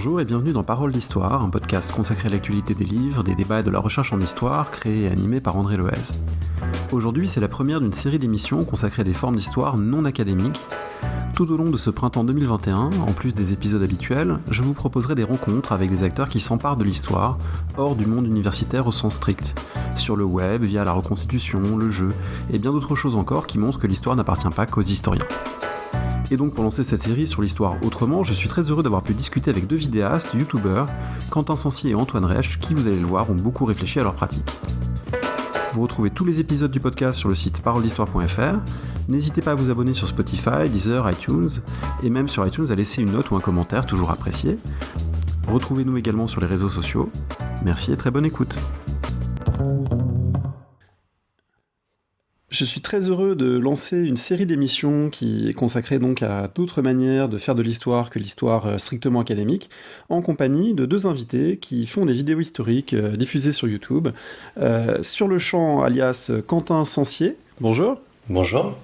Bonjour et bienvenue dans Parole d'Histoire, un podcast consacré à l'actualité des livres, des débats et de la recherche en histoire, créé et animé par André Loez. Aujourd'hui, c'est la première d'une série d'émissions consacrées à des formes d'histoire non académiques. Tout au long de ce printemps 2021, en plus des épisodes habituels, je vous proposerai des rencontres avec des acteurs qui s'emparent de l'histoire, hors du monde universitaire au sens strict, sur le web, via la reconstitution, le jeu, et bien d'autres choses encore qui montrent que l'histoire n'appartient pas qu'aux historiens. Et donc pour lancer cette série sur l'histoire autrement, je suis très heureux d'avoir pu discuter avec deux vidéastes, youtubeurs, Quentin Sancier et Antoine Reich, qui, vous allez le voir, ont beaucoup réfléchi à leur pratique. Vous retrouvez tous les épisodes du podcast sur le site paroledhistoire.fr. N'hésitez pas à vous abonner sur Spotify, Deezer, iTunes, et même sur iTunes à laisser une note ou un commentaire, toujours apprécié. Retrouvez-nous également sur les réseaux sociaux. Merci et très bonne écoute. Je suis très heureux de lancer une série d'émissions qui est consacrée donc à d'autres manières de faire de l'histoire que l'histoire strictement académique, en compagnie de deux invités qui font des vidéos historiques diffusées sur YouTube. Sur le champ, alias Quentin Sancier, bonjour. Bonjour.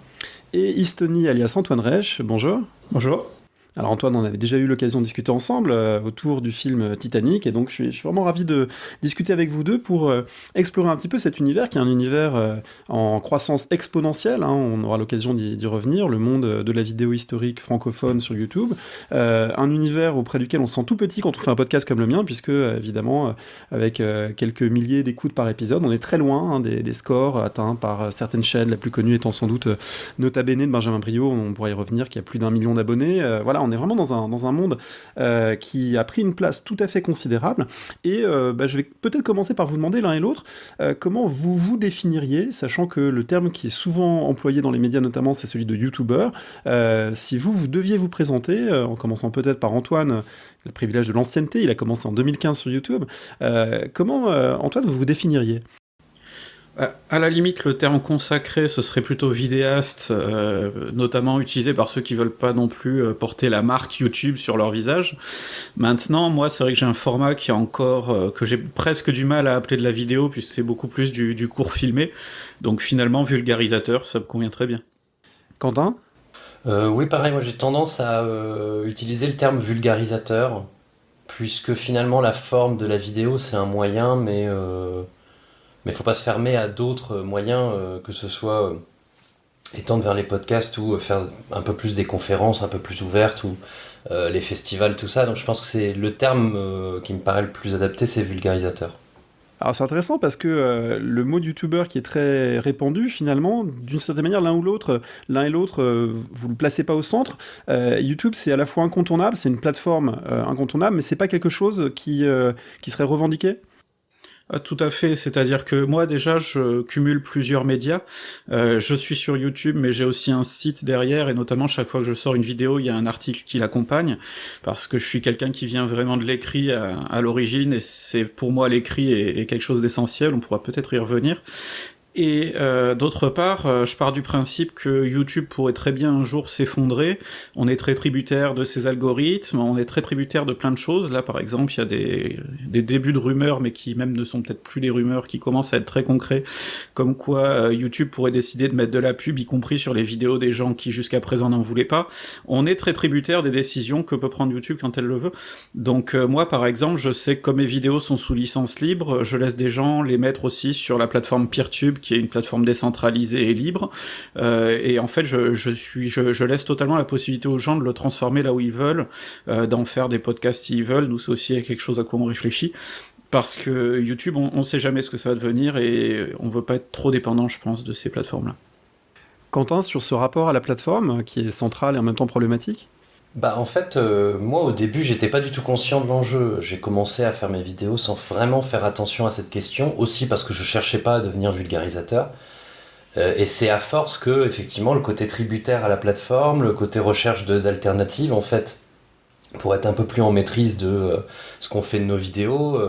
Et Istoni, alias Antoine Reich, bonjour. Bonjour. Alors Antoine, on avait déjà eu l'occasion de discuter ensemble autour du film Titanic, et donc je suis vraiment ravi de discuter avec vous deux pour explorer un petit peu cet univers qui est un univers en croissance exponentielle, hein, on aura l'occasion d'y revenir, le monde de la vidéo historique francophone sur YouTube, un univers auprès duquel on se sent tout petit quand on fait un podcast comme le mien, puisque évidemment avec quelques milliers d'écoutes par épisode, on est très loin hein, des scores atteints par certaines chaînes, la plus connue étant sans doute Nota Bene de Benjamin Briot, on pourra y revenir, qui a plus d'1 million d'abonnés, voilà, on est vraiment dans un monde qui a pris une place tout à fait considérable, et je vais peut-être commencer par vous demander l'un et l'autre comment vous vous définiriez, sachant que le terme qui est souvent employé dans les médias notamment, c'est celui de youtubeur. Si vous deviez vous présenter, en commençant peut-être par Antoine, le privilège de l'ancienneté, il a commencé en 2015 sur YouTube, comment, Antoine, vous vous définiriez ? À la limite, le terme consacré, ce serait plutôt vidéaste, notamment utilisé par ceux qui veulent pas non plus porter la marque YouTube sur leur visage. Maintenant, moi, c'est vrai que j'ai un format qui est encore que j'ai presque du mal à appeler de la vidéo, puisque c'est beaucoup plus du court filmé. Donc finalement, vulgarisateur, ça me convient très bien. Quentin ? Oui, pareil, moi j'ai tendance à utiliser le terme vulgarisateur, puisque finalement la forme de la vidéo c'est un moyen, mais faut pas se fermer à d'autres moyens, que ce soit étendre vers les podcasts ou faire un peu plus des conférences un peu plus ouvertes ou les festivals, tout ça. Donc je pense que c'est le terme qui me paraît le plus adapté, c'est vulgarisateur. Alors c'est intéressant parce que le mot youtubeur qui est très répandu finalement, d'une certaine manière l'un et l'autre, vous le placez pas au centre. YouTube c'est à la fois incontournable, c'est une plateforme incontournable, mais c'est pas quelque chose qui serait revendiqué. Tout à fait, c'est-à-dire que moi déjà je cumule plusieurs médias, je suis sur YouTube mais j'ai aussi un site derrière, et notamment chaque fois que je sors une vidéo il y a un article qui l'accompagne, parce que je suis quelqu'un qui vient vraiment de l'écrit à l'origine, et c'est pour moi l'écrit est quelque chose d'essentiel, on pourra peut-être y revenir. Et d'autre part, je pars du principe que YouTube pourrait très bien un jour s'effondrer. On est très tributaire de ses algorithmes, on est très tributaire de plein de choses. Là, par exemple, il y a des débuts de rumeurs, mais qui même ne sont peut-être plus des rumeurs, qui commencent à être très concrets, comme quoi YouTube pourrait décider de mettre de la pub, y compris sur les vidéos des gens qui jusqu'à présent n'en voulaient pas. On est très tributaire des décisions que peut prendre YouTube quand elle le veut. Donc moi, par exemple, je sais que comme mes vidéos sont sous licence libre, je laisse des gens les mettre aussi sur la plateforme PeerTube, qui est une plateforme décentralisée et libre, et en fait je laisse totalement la possibilité aux gens de le transformer là où ils veulent, d'en faire des podcasts s'ils veulent. Nous c'est aussi quelque chose à quoi on réfléchit, parce que YouTube on sait jamais ce que ça va devenir, et on veut pas être trop dépendant, je pense, de ces plateformes-là. Quentin, sur ce rapport à la plateforme, qui est central et en même temps problématique ? En fait, moi au début j'étais pas du tout conscient de l'enjeu. J'ai commencé à faire mes vidéos sans vraiment faire attention à cette question, aussi parce que je cherchais pas à devenir vulgarisateur. Et c'est à force que, effectivement, le côté tributaire à la plateforme, le côté recherche d'alternatives, en fait, pour être un peu plus en maîtrise de ce qu'on fait de nos vidéos,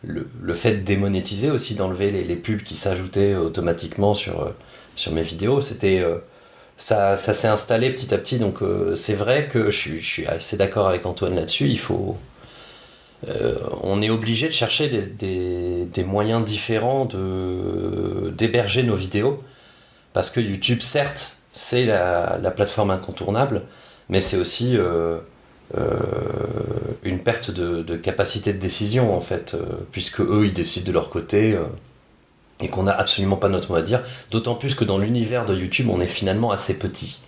le fait de démonétiser aussi, d'enlever les pubs qui s'ajoutaient automatiquement sur mes vidéos, c'était... Ça s'est installé petit à petit, donc c'est vrai que je suis assez d'accord avec Antoine là-dessus. On est obligé de chercher des moyens différents d'héberger nos vidéos, parce que YouTube, certes, c'est la plateforme incontournable, mais c'est aussi une perte de capacité de décision en fait, puisque eux ils décident de leur côté et qu'on n'a absolument pas notre mot à dire, d'autant plus que dans l'univers de YouTube on est finalement assez petit.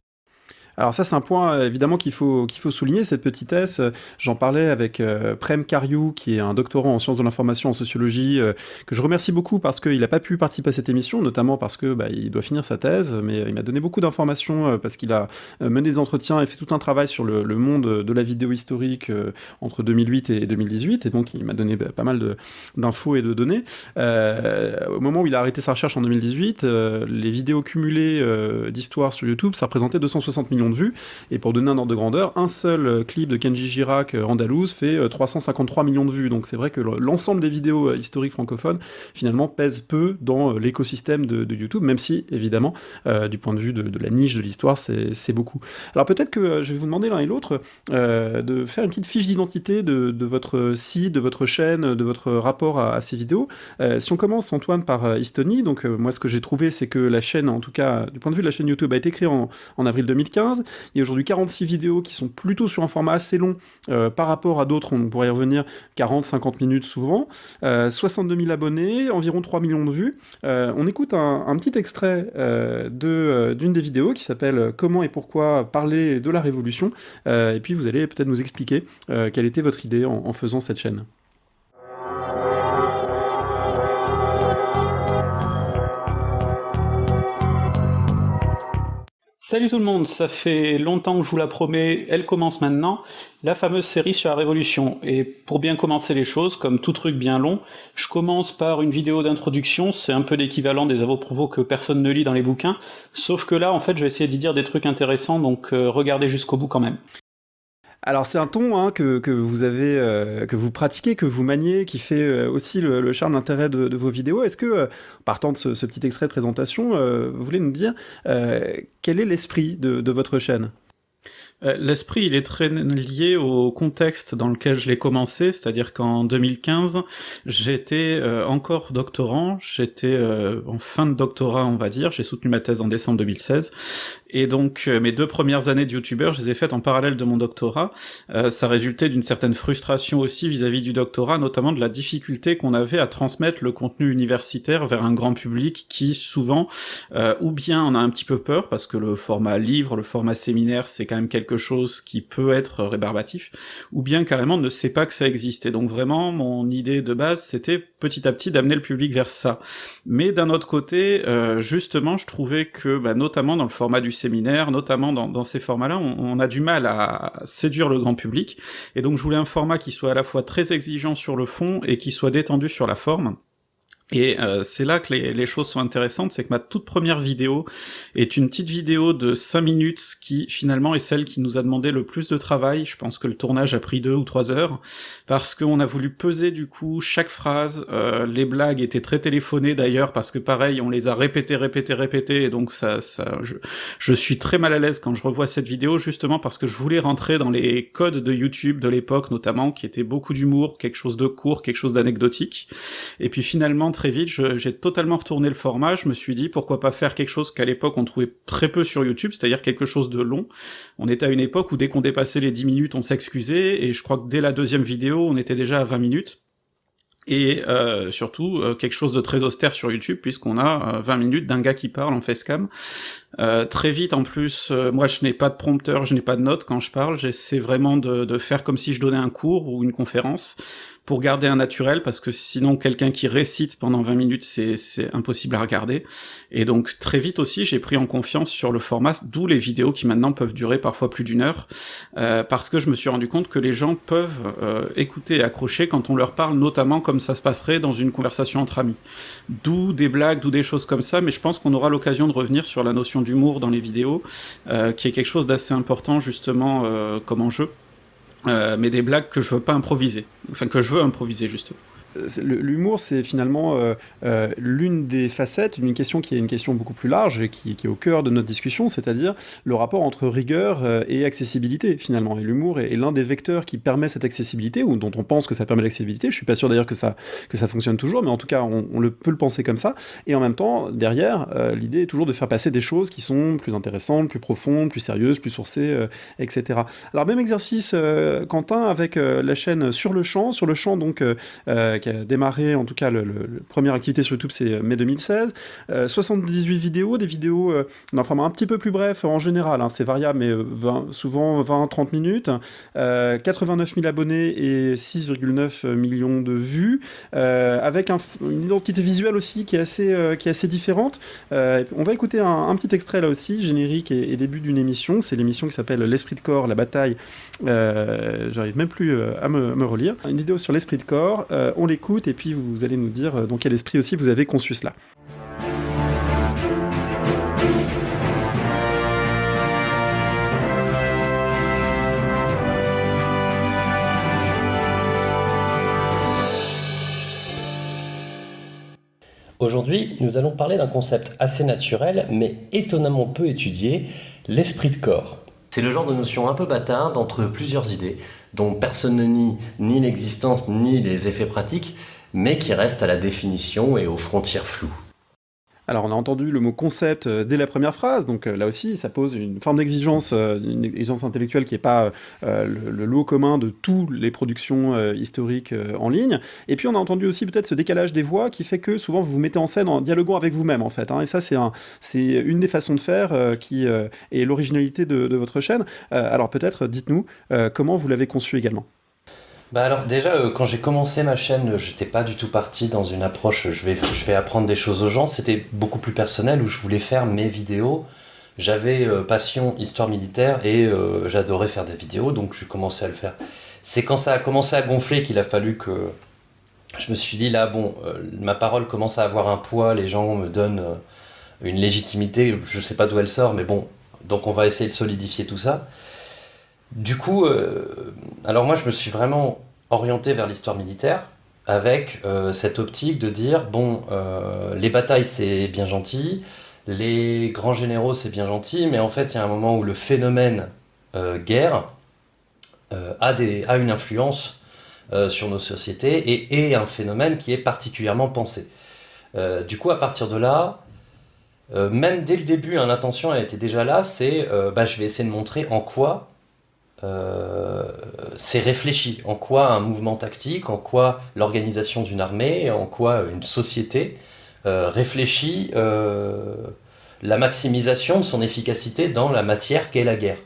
Alors ça, c'est un point évidemment qu'il faut souligner, cette petitesse. J'en parlais avec Prem Karyou, qui est un doctorant en sciences de l'information, en sociologie, que je remercie beaucoup parce qu'il n'a pas pu participer à cette émission, notamment parce que il doit finir sa thèse, mais il m'a donné beaucoup d'informations parce qu'il a mené des entretiens et fait tout un travail sur le monde de la vidéo historique entre 2008 et 2018, et donc il m'a donné pas mal d'infos et de données. Au moment où il a arrêté sa recherche en 2018, les vidéos cumulées d'histoire sur YouTube, ça représentait 260 millions de vues, et pour donner un ordre de grandeur, un seul clip de Kenji Girac andalouse fait 353 millions de vues, donc c'est vrai que l'ensemble des vidéos historiques francophones finalement pèsent peu dans l'écosystème de YouTube, même si évidemment du point de vue de la niche de l'histoire c'est beaucoup. Alors peut-être que je vais vous demander l'un et l'autre de faire une petite fiche d'identité de votre site, de votre chaîne, de votre rapport à ces vidéos. Si on commence, Antoine, par Estonie, donc moi ce que j'ai trouvé, c'est que la chaîne, en tout cas du point de vue de la chaîne YouTube, a été créée en avril 2015. Il y a aujourd'hui 46 vidéos qui sont plutôt sur un format assez long par rapport à d'autres, on pourrait y revenir, 40-50 minutes souvent, 62 000 abonnés, environ 3 millions de vues. On écoute un petit extrait d'une des vidéos qui s'appelle « Comment et pourquoi parler de la Révolution ?» et puis vous allez peut-être nous expliquer quelle était votre idée en faisant cette chaîne. Salut tout le monde, ça fait longtemps que je vous la promets, elle commence maintenant, la fameuse série sur la Révolution. Et pour bien commencer les choses, comme tout truc bien long, je commence par une vidéo d'introduction, c'est un peu l'équivalent des avo-provo que personne ne lit dans les bouquins, sauf que là, en fait, je vais essayer d'y dire des trucs intéressants, donc regardez jusqu'au bout quand même. Alors c'est un ton que vous avez, que vous pratiquez, que vous maniez, qui fait aussi le charme, l'intérêt de vos vidéos. Est-ce que, partant de ce petit extrait de présentation, vous voulez nous dire quel est l'esprit de votre chaîne ? L'esprit, il est très lié au contexte dans lequel je l'ai commencé, c'est-à-dire qu'en 2015, j'étais encore doctorant, j'étais en fin de doctorat, on va dire, j'ai soutenu ma thèse en décembre 2016, et donc mes 2 premières années de youtubeur, je les ai faites en parallèle de mon doctorat. Ça résultait d'une certaine frustration aussi vis-à-vis du doctorat, notamment de la difficulté qu'on avait à transmettre le contenu universitaire vers un grand public qui, souvent, ou bien en a un petit peu peur, parce que le format livre, le format séminaire, c'est quand même quelque chose qui peut être rébarbatif, ou bien carrément ne sait pas que ça existe. Et donc vraiment, mon idée de base, c'était petit à petit d'amener le public vers ça. Mais d'un autre côté, justement, je trouvais que, notamment dans le format du séminaire, notamment dans ces formats-là, on a du mal à séduire le grand public, et donc je voulais un format qui soit à la fois très exigeant sur le fond et qui soit détendu sur la forme. Et c'est là que les choses sont intéressantes, c'est que ma toute première vidéo est une petite vidéo de 5 minutes qui finalement est celle qui nous a demandé le plus de travail. Je pense que le tournage a pris 2 ou 3 heures, parce qu'on a voulu peser du coup chaque phrase. Les blagues étaient très téléphonées d'ailleurs, parce que pareil, on les a répétées, et donc je suis très mal à l'aise quand je revois cette vidéo, justement parce que je voulais rentrer dans les codes de YouTube de l'époque notamment, qui étaient beaucoup d'humour, quelque chose de court, quelque chose d'anecdotique. Et puis finalement, très vite, j'ai totalement retourné le format, je me suis dit pourquoi pas faire quelque chose qu'à l'époque on trouvait très peu sur YouTube, c'est-à-dire quelque chose de long. On était à une époque où dès qu'on dépassait les 10 minutes, on s'excusait, et je crois que dès la deuxième vidéo, on était déjà à 20 minutes. Et surtout, quelque chose de très austère sur YouTube, puisqu'on a 20 minutes d'un gars qui parle en facecam. Très vite, en plus, moi je n'ai pas de prompteur, je n'ai pas de notes quand je parle, j'essaie vraiment de faire comme si je donnais un cours ou une conférence, pour garder un naturel, parce que sinon quelqu'un qui récite pendant 20 minutes, c'est impossible à regarder. Et donc très vite aussi, j'ai pris en confiance sur le format, d'où les vidéos qui maintenant peuvent durer parfois plus d'1 heure, parce que je me suis rendu compte que les gens peuvent écouter et accrocher quand on leur parle, notamment comme ça se passerait dans une conversation entre amis. D'où des blagues, d'où des choses comme ça, mais je pense qu'on aura l'occasion de revenir sur la notion d'humour dans les vidéos, qui est quelque chose d'assez important justement comme enjeu. Mais des blagues que je veux pas improviser, enfin que je veux improviser justement. L'humour, c'est finalement l'une des facettes, une question qui est une question beaucoup plus large et qui est au cœur de notre discussion, c'est-à-dire le rapport entre rigueur et accessibilité, finalement. Et l'humour est l'un des vecteurs qui permet cette accessibilité, ou dont on pense que ça permet l'accessibilité. Je suis pas sûr d'ailleurs que ça fonctionne toujours, mais en tout cas, on peut le penser comme ça. Et en même temps, derrière, l'idée est toujours de faire passer des choses qui sont plus intéressantes, plus profondes, plus sérieuses, plus sourcées, etc. Alors, même exercice, Quentin, avec la chaîne Sur le Champ, donc, qui a démarré, en tout cas, la première activité sur YouTube, c'est mai 2016. 78 vidéos, des vidéos d'un format un petit peu plus bref en général, hein, c'est variable, mais souvent 20-30 minutes. 89 000 abonnés et 6,9 millions de vues, avec une identité visuelle aussi qui est assez différente. On va écouter un petit extrait là aussi, générique et début d'une émission. C'est l'émission qui s'appelle L'Esprit de Corps, la bataille. J'arrive même plus à me relire. Une vidéo sur l'esprit de corps, on l'écoute et puis vous allez nous dire dans quel esprit aussi vous avez conçu cela. Aujourd'hui, nous allons parler d'un concept assez naturel, mais étonnamment peu étudié, l'esprit de corps. C'est le genre de notion un peu bâtarde entre plusieurs idées, dont personne ne nie ni l'existence ni les effets pratiques, mais qui reste à la définition et aux frontières floues. Alors on a entendu le mot concept dès la première phrase, donc là aussi ça pose une forme d'exigence, une exigence intellectuelle qui n'est pas le lot commun de toutes les productions historiques en ligne. Et puis on a entendu aussi peut-être ce décalage des voix qui fait que souvent vous vous mettez en scène en dialoguant avec vous-même en fait, hein. Et ça c'est une des façons de faire qui est l'originalité de votre chaîne. Alors peut-être dites-nous comment vous l'avez conçu également. Bah alors déjà, quand j'ai commencé ma chaîne, j'étais pas du tout parti dans une approche je vais apprendre des choses aux gens, c'était beaucoup plus personnel où je voulais faire mes vidéos. J'avais passion histoire militaire et j'adorais faire des vidéos, donc j'ai commencé à le faire. C'est quand ça a commencé à gonfler qu'il a fallu que je me suis dit là bon, ma parole commence à avoir un poids, les gens me donnent une légitimité, je sais pas d'où elle sort, mais bon, donc on va essayer de solidifier tout ça. Du coup, alors moi je me suis vraiment orienté vers l'histoire militaire avec cette optique de dire bon, les batailles c'est bien gentil, les grands généraux c'est bien gentil, mais en fait il y a un moment où le phénomène guerre a une influence sur nos sociétés et un phénomène qui est particulièrement pensé. Du coup, à partir de là, même dès le début, hein, l'intention elle était déjà là, c'est je vais essayer de montrer en quoi c'est réfléchi, en quoi un mouvement tactique, en quoi l'organisation d'une armée, en quoi une société réfléchit la maximisation de son efficacité dans la matière qu'est la guerre.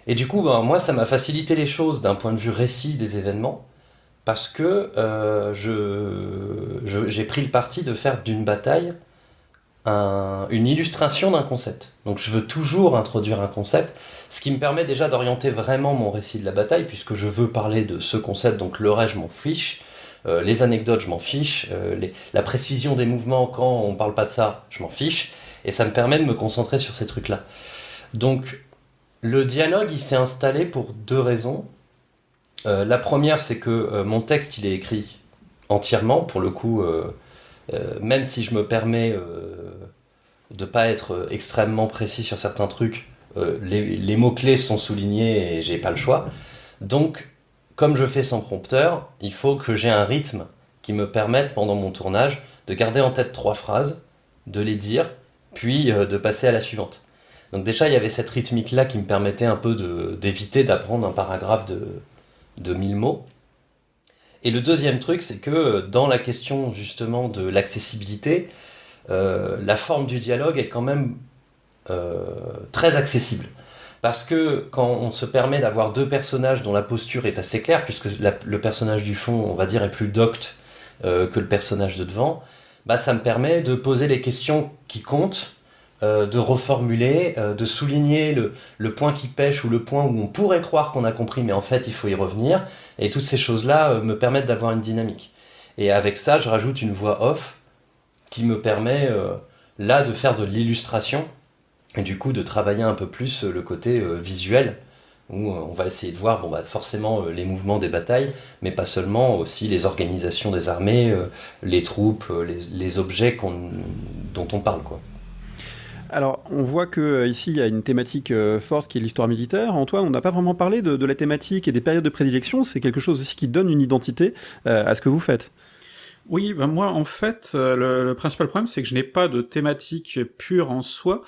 Et du coup, moi, ça m'a facilité les choses d'un point de vue récit des événements, parce que j'ai pris le parti de faire d'une bataille une illustration d'un concept. Donc je veux toujours introduire un concept, ce qui me permet déjà d'orienter vraiment mon récit de la bataille, puisque je veux parler de ce concept, donc le reste je m'en fiche, les anecdotes je m'en fiche, la précision des mouvements quand on parle pas de ça, je m'en fiche, et ça me permet de me concentrer sur ces trucs-là. Donc le dialogue il s'est installé pour deux raisons. La première c'est que mon texte il est écrit entièrement, pour le coup, même si je me permets de pas être extrêmement précis sur certains trucs, les mots-clés sont soulignés et j'ai pas le choix. Donc, comme je fais sans prompteur, il faut que j'ai un rythme qui me permette pendant mon tournage de garder en tête 3 phrases, de les dire, puis de passer à la suivante. Donc déjà, il y avait cette rythmique-là qui me permettait un peu d'éviter d'apprendre un paragraphe de 1000 mots. Et le deuxième truc, c'est que dans la question justement de l'accessibilité, la forme du dialogue est quand même très accessible. Parce que quand on se permet d'avoir deux personnages dont la posture est assez claire, puisque le personnage du fond, on va dire, est plus docte que le personnage de devant, ça me permet de poser les questions qui comptent, de reformuler, de souligner le point qui pêche ou le point où on pourrait croire qu'on a compris, mais en fait il faut y revenir. Et toutes ces choses-là me permettent d'avoir une dynamique. Et avec ça, je rajoute une voix off qui me permet là de faire de l'illustration et du coup de travailler un peu plus le côté visuel où on va essayer de voir forcément les mouvements des batailles, mais pas seulement, aussi les organisations des armées, les troupes, les objets dont on parle, quoi. Alors, on voit que ici il y a une thématique forte qui est l'histoire militaire. Antoine, on n'a pas vraiment parlé de la thématique et des périodes de prédilection. C'est quelque chose aussi qui donne une identité à ce que vous faites. Oui, ben moi en fait, le principal problème c'est que je n'ai pas de thématique pure en soi,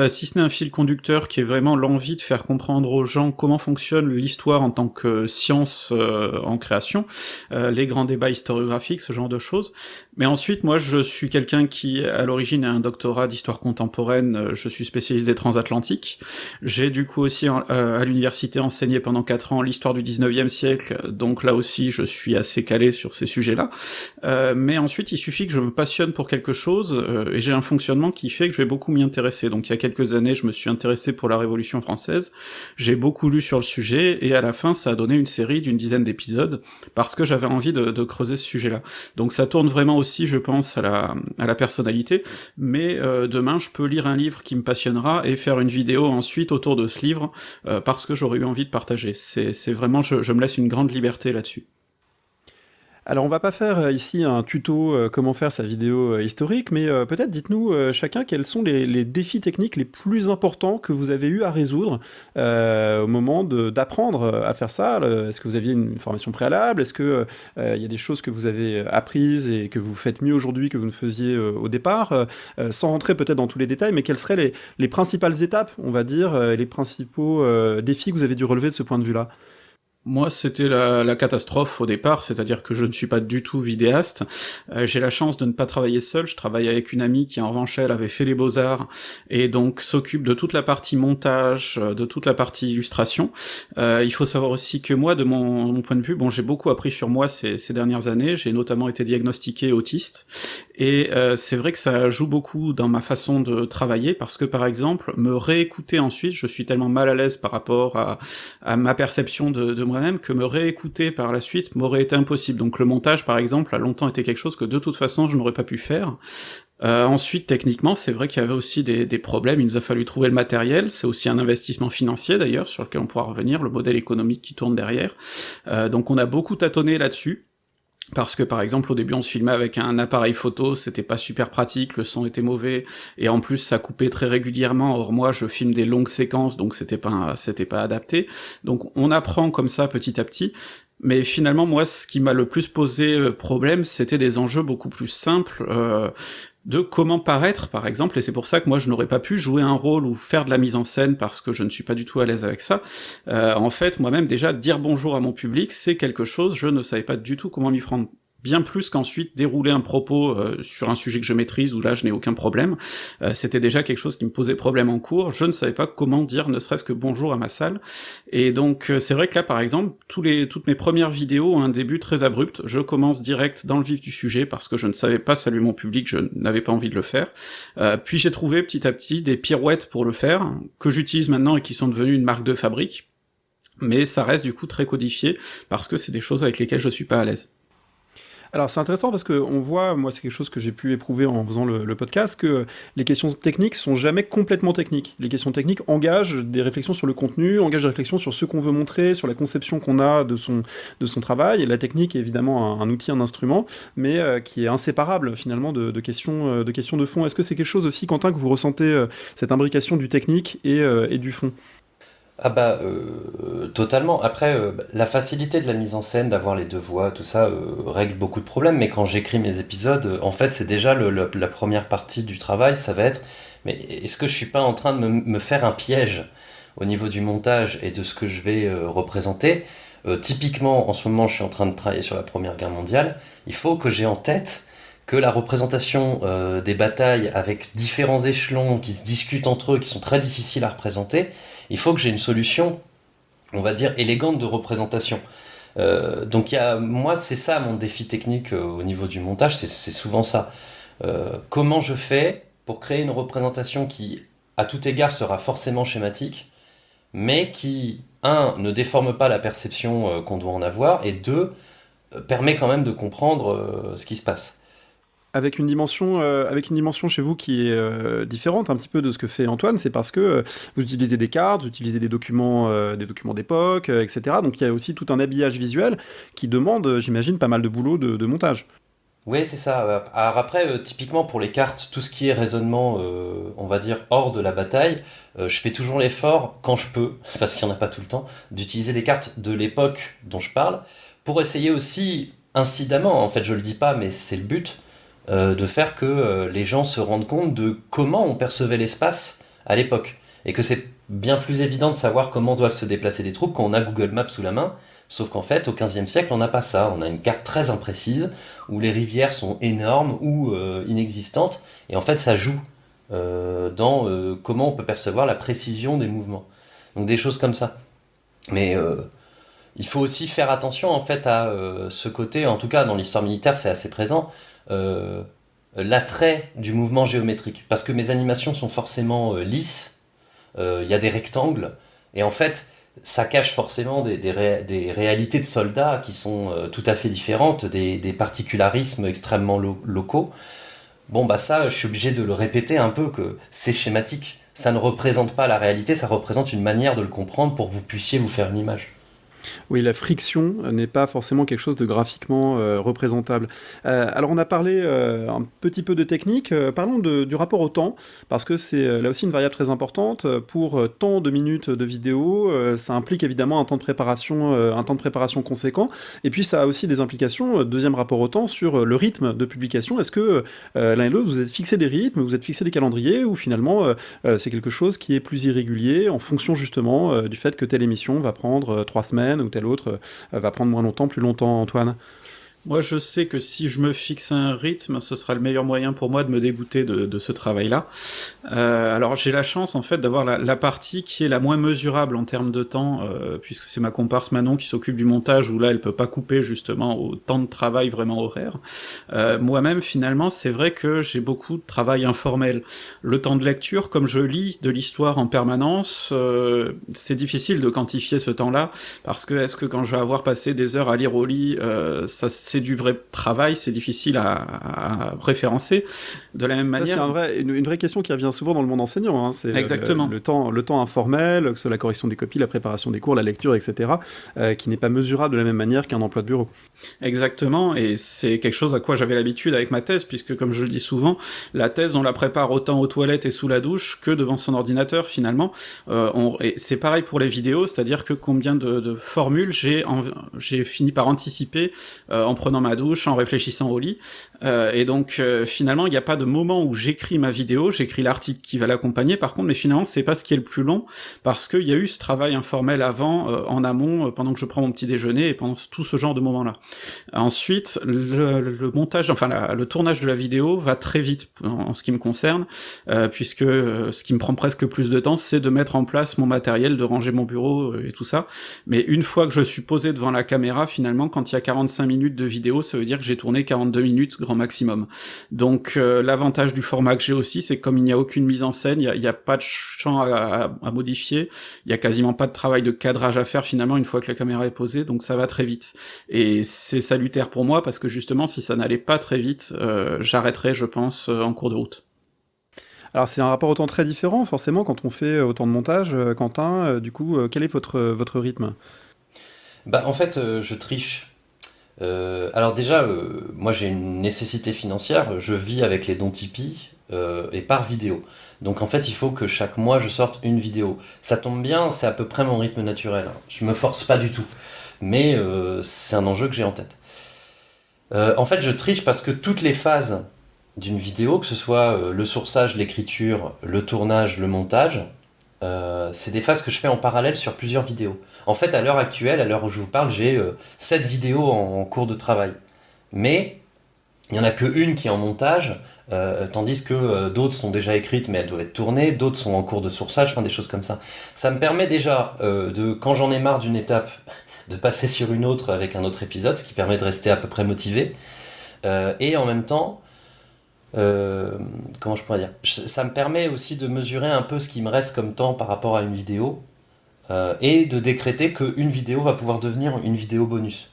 si ce n'est un fil conducteur qui est vraiment l'envie de faire comprendre aux gens comment fonctionne l'histoire en tant que science en création, les grands débats historiographiques, ce genre de choses. Mais ensuite, moi je suis quelqu'un qui à l'origine a un doctorat d'histoire contemporaine, je suis spécialiste des transatlantiques. J'ai du coup aussi à l'université enseigné pendant 4 ans l'histoire du 19e siècle, donc là aussi je suis assez calé sur ces sujets-là. Mais ensuite, il suffit que je me passionne pour quelque chose, et j'ai un fonctionnement qui fait que je vais beaucoup m'y intéresser. Donc il y a quelques années, je me suis intéressé pour la Révolution française, j'ai beaucoup lu sur le sujet, et à la fin, ça a donné une série d'une dizaine d'épisodes, parce que j'avais envie de creuser ce sujet-là. Donc ça tourne vraiment aussi, je pense, à la personnalité, mais demain, je peux lire un livre qui me passionnera, et faire une vidéo ensuite autour de ce livre, parce que j'aurais eu envie de partager. C'est vraiment, je me laisse une grande liberté là-dessus. Alors, on va pas faire ici un tuto comment faire sa vidéo historique, mais peut-être dites-nous chacun quels sont les défis techniques les plus importants que vous avez eu à résoudre au moment d'apprendre à faire ça. Est-ce que vous aviez une formation préalable? Est-ce que il y a des choses que vous avez apprises et que vous faites mieux aujourd'hui que vous ne faisiez au départ? Sans rentrer peut-être dans tous les détails, mais quelles seraient les principales étapes, on va dire, les principaux défis que vous avez dû relever de ce point de vue-là? Moi, c'était la catastrophe au départ, c'est-à-dire que je ne suis pas du tout vidéaste. J'ai la chance de ne pas travailler seul, je travaille avec une amie qui, en revanche, elle avait fait les beaux-arts, et donc s'occupe de toute la partie montage, de toute la partie illustration. Il faut savoir aussi que moi, de mon point de vue, bon, j'ai beaucoup appris sur moi ces dernières années, j'ai notamment été diagnostiqué autiste, et c'est vrai que ça joue beaucoup dans ma façon de travailler, parce que, par exemple, me réécouter ensuite, je suis tellement mal à l'aise par rapport à ma perception de moi-même que me réécouter par la suite m'aurait été impossible. Donc le montage, par exemple, a longtemps été quelque chose que de toute façon je n'aurais pas pu faire. Ensuite, techniquement, c'est vrai qu'il y avait aussi des problèmes, il nous a fallu trouver le matériel, c'est aussi un investissement financier d'ailleurs, sur lequel on pourra revenir, le modèle économique qui tourne derrière. Donc on a beaucoup tâtonné là-dessus, parce que par exemple au début on se filmait avec un appareil photo, c'était pas super pratique, le son était mauvais, et en plus ça coupait très régulièrement, or moi je filme des longues séquences, donc c'était pas adapté, donc on apprend comme ça petit à petit, mais finalement moi ce qui m'a le plus posé problème, c'était des enjeux beaucoup plus simples, de comment paraître, par exemple, et c'est pour ça que moi je n'aurais pas pu jouer un rôle ou faire de la mise en scène parce que je ne suis pas du tout à l'aise avec ça. En fait, moi-même déjà, dire bonjour à mon public, c'est quelque chose, je ne savais pas du tout comment m'y prendre. Bien plus qu'ensuite dérouler un propos sur un sujet que je maîtrise, où là je n'ai aucun problème. C'était déjà quelque chose qui me posait problème en cours, je ne savais pas comment dire ne serait-ce que bonjour à ma salle, et donc c'est vrai que là par exemple, toutes mes premières vidéos ont un début très abrupt, je commence direct dans le vif du sujet, parce que je ne savais pas saluer mon public, je n'avais pas envie de le faire, puis j'ai trouvé petit à petit des pirouettes pour le faire, que j'utilise maintenant et qui sont devenues une marque de fabrique, mais ça reste du coup très codifié, parce que c'est des choses avec lesquelles je suis pas à l'aise. Alors c'est intéressant parce qu'on voit, moi c'est quelque chose que j'ai pu éprouver en faisant le podcast, que les questions techniques sont jamais complètement techniques. Les questions techniques engagent des réflexions sur le contenu, engagent des réflexions sur ce qu'on veut montrer, sur la conception qu'on a de son travail. Et la technique est évidemment un outil, un instrument, mais qui est inséparable finalement de questions de fond. Est-ce que c'est quelque chose aussi, Quentin, que vous ressentez cette imbrication du technique et du fond? Totalement. Après, la facilité de la mise en scène, d'avoir les deux voix, tout ça, règle beaucoup de problèmes. Mais quand j'écris mes épisodes, en fait, c'est déjà la première partie du travail, ça va être, mais est-ce que je suis pas en train de me faire un piège au niveau du montage et de ce que je vais représenter? Typiquement, en ce moment, je suis en train de travailler sur la Première Guerre mondiale. Il faut que j'ai en tête que la représentation des batailles avec différents échelons qui se discutent entre eux, qui sont très difficiles à représenter, il faut que j'ai une solution, on va dire, élégante de représentation. Donc moi, c'est ça mon défi technique au niveau du montage, c'est souvent ça. Comment je fais pour créer une représentation qui, à tout égard, sera forcément schématique, mais qui, ne déforme pas la perception qu'on doit en avoir, et deux, permet quand même de comprendre ce qui se passe. avec une dimension chez vous qui est différente un petit peu de ce que fait Antoine, c'est parce que vous utilisez des cartes, vous utilisez des documents d'époque, etc. Donc il y a aussi tout un habillage visuel qui demande, j'imagine, pas mal de boulot de montage. Oui, c'est ça. Alors après, typiquement pour les cartes, tout ce qui est raisonnement, on va dire, hors de la bataille, je fais toujours l'effort, quand je peux, parce qu'il n'y en a pas tout le temps, d'utiliser des cartes de l'époque dont je parle, pour essayer aussi, incidemment, en fait je le dis pas, mais c'est le but, de faire que les gens se rendent compte de comment on percevait l'espace à l'époque. Et que c'est bien plus évident de savoir comment doivent se déplacer des troupes quand on a Google Maps sous la main. Sauf qu'en fait, au XVe siècle, on n'a pas ça. On a une carte très imprécise, où les rivières sont énormes ou inexistantes. Et en fait, ça joue dans comment on peut percevoir la précision des mouvements. Donc des choses comme ça. Mais il faut aussi faire attention en fait à ce côté, en tout cas dans l'histoire militaire c'est assez présent, euh, l'attrait du mouvement géométrique. Parce que mes animations sont forcément lisses, il y a des rectangles, et en fait ça cache forcément des réalités de soldats qui sont tout à fait différentes, des particularismes extrêmement locaux. Bon bah ça je suis obligé de le répéter un peu, que c'est schématique. Ça ne représente pas la réalité, ça représente une manière de le comprendre pour que vous puissiez vous faire une image. Oui, la friction n'est pas forcément quelque chose de graphiquement représentable. Alors on a parlé un petit peu de technique, parlons du rapport au temps, parce que c'est là aussi une variable très importante. Pour tant de minutes de vidéo, ça implique évidemment un temps de préparation conséquent, et puis ça a aussi des implications, deuxième rapport au temps, sur le rythme de publication. Est-ce que l'un et l'autre, vous êtes fixé des rythmes, vous êtes fixé des calendriers, ou finalement c'est quelque chose qui est plus irrégulier en fonction justement du fait que telle émission va prendre 3 semaines, ou telle autre va prendre moins longtemps, plus longtemps, Antoine? Moi, je sais que si je me fixe un rythme, ce sera le meilleur moyen pour moi de me dégoûter de ce travail-là. Alors, j'ai la chance, en fait, d'avoir la partie qui est la moins mesurable en termes de temps, puisque c'est ma comparse Manon qui s'occupe du montage, où là, elle peut pas couper, justement, au temps de travail vraiment horaire. Moi-même, finalement, c'est vrai que j'ai beaucoup de travail informel. Le temps de lecture, comme je lis de l'histoire en permanence, c'est difficile de quantifier ce temps-là, parce que est-ce que quand je vais avoir passé des heures à lire au lit, ça c'est du vrai travail, c'est difficile à référencer. De la même Ça, manière... c'est une vraie question qui revient souvent dans le monde enseignant, hein. C'est Exactement. le temps informel, que ce soit la correction des copies, la préparation des cours, la lecture, etc., qui n'est pas mesurable de la même manière qu'un emploi de bureau. Exactement, et c'est quelque chose à quoi j'avais l'habitude avec ma thèse, puisque comme je le dis souvent, la thèse on la prépare autant aux toilettes et sous la douche que devant son ordinateur finalement. Et c'est pareil pour les vidéos, c'est-à-dire que combien de formules j'ai fini par anticiper en prenant ma douche, en réfléchissant au lit, et donc finalement il n'y a pas de moment où j'écris ma vidéo, j'écris l'article qui va l'accompagner, par contre, mais finalement c'est pas ce qui est le plus long, parce qu'il y a eu ce travail informel avant, en amont, pendant que je prends mon petit déjeuner, et pendant tout ce genre de moments-là. Ensuite, le montage, enfin le tournage de la vidéo va très vite en ce qui me concerne, puisque ce qui me prend presque plus de temps, c'est de mettre en place mon matériel, de ranger mon bureau et tout ça. Mais une fois que je suis posé devant la caméra, finalement, quand il y a 45 minutes de vidéo, ça veut dire que j'ai tourné 42 minutes grand maximum. Donc l'avantage du format que j'ai aussi, c'est que comme il n'y a aucune mise en scène, il y a pas de champ à modifier, il y a quasiment pas de travail de cadrage à faire finalement une fois que la caméra est posée, donc ça va très vite. Et c'est salutaire pour moi parce que justement, si ça n'allait pas très vite, j'arrêterais, je pense, en cours de route. Alors c'est un rapport au temps très différent, forcément, quand on fait autant de montage. Quentin, du coup, quel est votre rythme? Bah en fait, je triche. Alors déjà, moi j'ai une nécessité financière, je vis avec les dons Tipeee et par vidéo. Donc en fait, il faut que chaque mois je sorte une vidéo. Ça tombe bien, c'est à peu près mon rythme naturel, hein. Je me force pas du tout. Mais c'est un enjeu que j'ai en tête. En fait, je triche parce que toutes les phases d'une vidéo, que ce soit le sourçage, l'écriture, le tournage, le montage, c'est des phases que je fais en parallèle sur plusieurs vidéos. En fait, à l'heure actuelle, à l'heure où je vous parle, j'ai 7 vidéos en cours de travail. Mais il n'y en a qu'une qui est en montage, tandis que d'autres sont déjà écrites mais elles doivent être tournées, d'autres sont en cours de sourçage, enfin des choses comme ça. Ça me permet déjà, quand j'en ai marre d'une étape, de passer sur une autre avec un autre épisode, ce qui permet de rester à peu près motivé. Et en même temps, comment je pourrais dire, ça me permet aussi de mesurer un peu ce qui me reste comme temps par rapport à une vidéo, et de décréter qu'une vidéo va pouvoir devenir une vidéo bonus.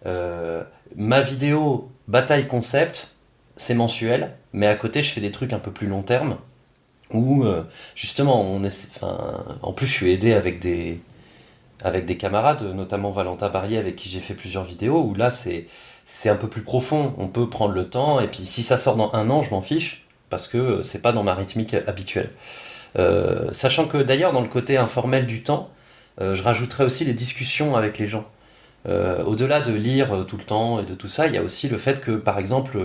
Ma vidéo bataille concept, c'est mensuel, mais à côté, je fais des trucs un peu plus long terme, où justement, en plus, je suis aidé avec des camarades, notamment Valentin Barrier, avec qui j'ai fait plusieurs vidéos, où là, c'est un peu plus profond. On peut prendre le temps, et puis si ça sort dans 1 an, je m'en fiche, parce que c'est pas dans ma rythmique habituelle. Sachant que d'ailleurs, dans le côté informel du temps, je rajouterais aussi les discussions avec les gens. Au-delà de lire tout le temps et de tout ça, il y a aussi le fait que, par exemple,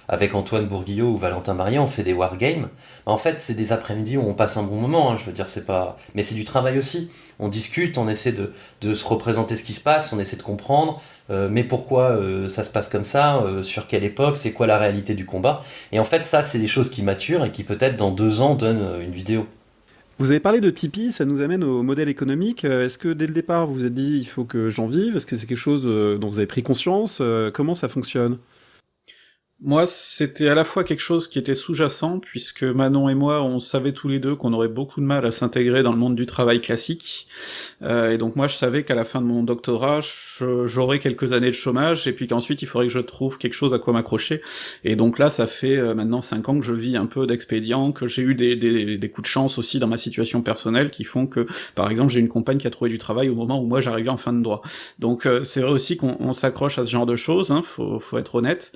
avec Antoine Bourguillot ou Valentin Marié, on fait des wargames. En fait, c'est des après-midi où on passe un bon moment, hein, je veux dire, c'est pas... Mais c'est du travail aussi. On discute, on essaie de se représenter ce qui se passe, on essaie de comprendre, mais pourquoi ça se passe comme ça, sur quelle époque, c'est quoi la réalité du combat. Et en fait, ça, c'est des choses qui maturent et qui peut-être dans 2 ans donnent une vidéo. Vous avez parlé de Tipeee, ça nous amène au modèle économique. Est-ce que dès le départ, vous vous êtes dit il faut que j'en vive? Est-ce que c'est quelque chose dont vous avez pris conscience? Comment ça fonctionne? Moi, c'était à la fois quelque chose qui était sous-jacent, puisque Manon et moi, on savait tous les deux qu'on aurait beaucoup de mal à s'intégrer dans le monde du travail classique. Et donc moi, je savais qu'à la fin de mon doctorat, j'aurais quelques années de chômage, et puis qu'ensuite, il faudrait que je trouve quelque chose à quoi m'accrocher. Et donc là, ça fait maintenant 5 ans que je vis un peu d'expédient, que j'ai eu des coups de chance aussi dans ma situation personnelle, qui font que, par exemple, j'ai une compagne qui a trouvé du travail au moment où moi, j'arrivais en fin de droit. Donc c'est vrai aussi qu'on s'accroche à ce genre de choses, hein, faut être honnête.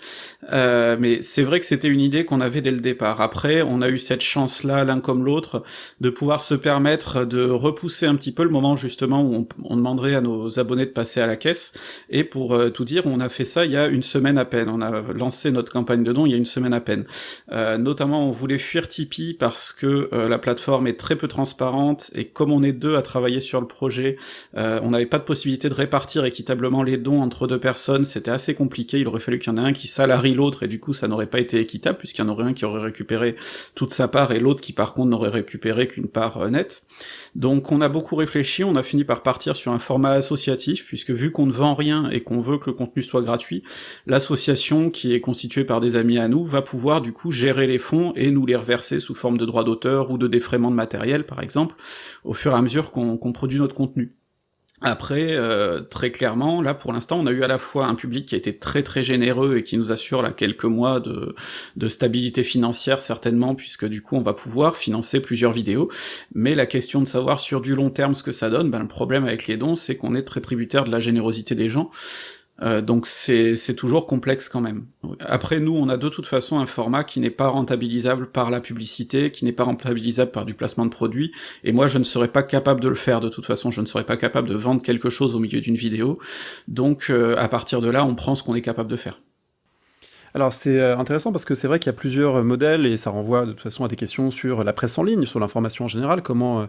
Mais c'est vrai que c'était une idée qu'on avait dès le départ. Après, on a eu cette chance-là, l'un comme l'autre, de pouvoir se permettre de repousser un petit peu le moment justement où on demanderait à nos abonnés de passer à la caisse. Et pour tout dire, on a fait ça il y a une semaine à peine. On a lancé notre campagne de dons il y a une semaine à peine. Notamment, on voulait fuir Tipeee parce que la plateforme est très peu transparente et comme on est 2 à travailler sur le projet, on n'avait pas de possibilité de répartir équitablement les dons entre 2 personnes. C'était assez compliqué. Il aurait fallu qu'il y en ait un qui salarie l'autre et du coup ça n'aurait pas été équitable puisqu'il y en aurait un qui aurait récupéré toute sa part et l'autre qui par contre n'aurait récupéré qu'une part nette. Donc on a beaucoup réfléchi, on a fini par partir sur un format associatif puisque vu qu'on ne vend rien et qu'on veut que le contenu soit gratuit, l'association qui est constituée par des amis à nous va pouvoir du coup gérer les fonds et nous les reverser sous forme de droits d'auteur ou de défraiement de matériel par exemple, au fur et à mesure qu'on produit notre contenu. Après, très clairement, là pour l'instant, on a eu à la fois un public qui a été très très généreux et qui nous assure là quelques mois de stabilité financière certainement, puisque du coup on va pouvoir financer plusieurs vidéos, mais la question de savoir sur du long terme ce que ça donne, le problème avec les dons, c'est qu'on est très tributaire de la générosité des gens, donc c'est toujours complexe quand même. Après nous, on a de toute façon un format qui n'est pas rentabilisable par la publicité, qui n'est pas rentabilisable par du placement de produits, et moi je ne serais pas capable de le faire de toute façon, je ne serais pas capable de vendre quelque chose au milieu d'une vidéo, donc à partir de là, on prend ce qu'on est capable de faire. Alors c'est intéressant parce que c'est vrai qu'il y a plusieurs modèles et ça renvoie de toute façon à des questions sur la presse en ligne, sur l'information en général, comment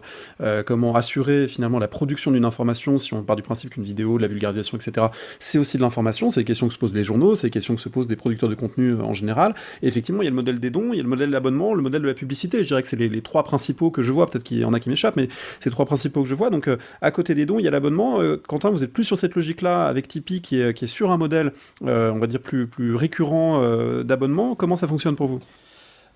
assurer finalement la production d'une information si on part du principe qu'une vidéo, de la vulgarisation, etc. c'est aussi de l'information, c'est des questions que se posent les journaux, c'est des questions que se posent des producteurs de contenu en général, et effectivement il y a le modèle des dons, il y a le modèle de l'abonnement, le modèle de la publicité, je dirais que c'est les 3 principaux que je vois, peut-être qu'il y en a qui m'échappent, mais c'est les 3 principaux que je vois, donc à côté des dons il y a l'abonnement. Quentin, vous êtes plus sur cette logique-là avec Tipeee qui est sur un modèle, on va dire plus récurrent d'abonnement. Comment ça fonctionne pour vous?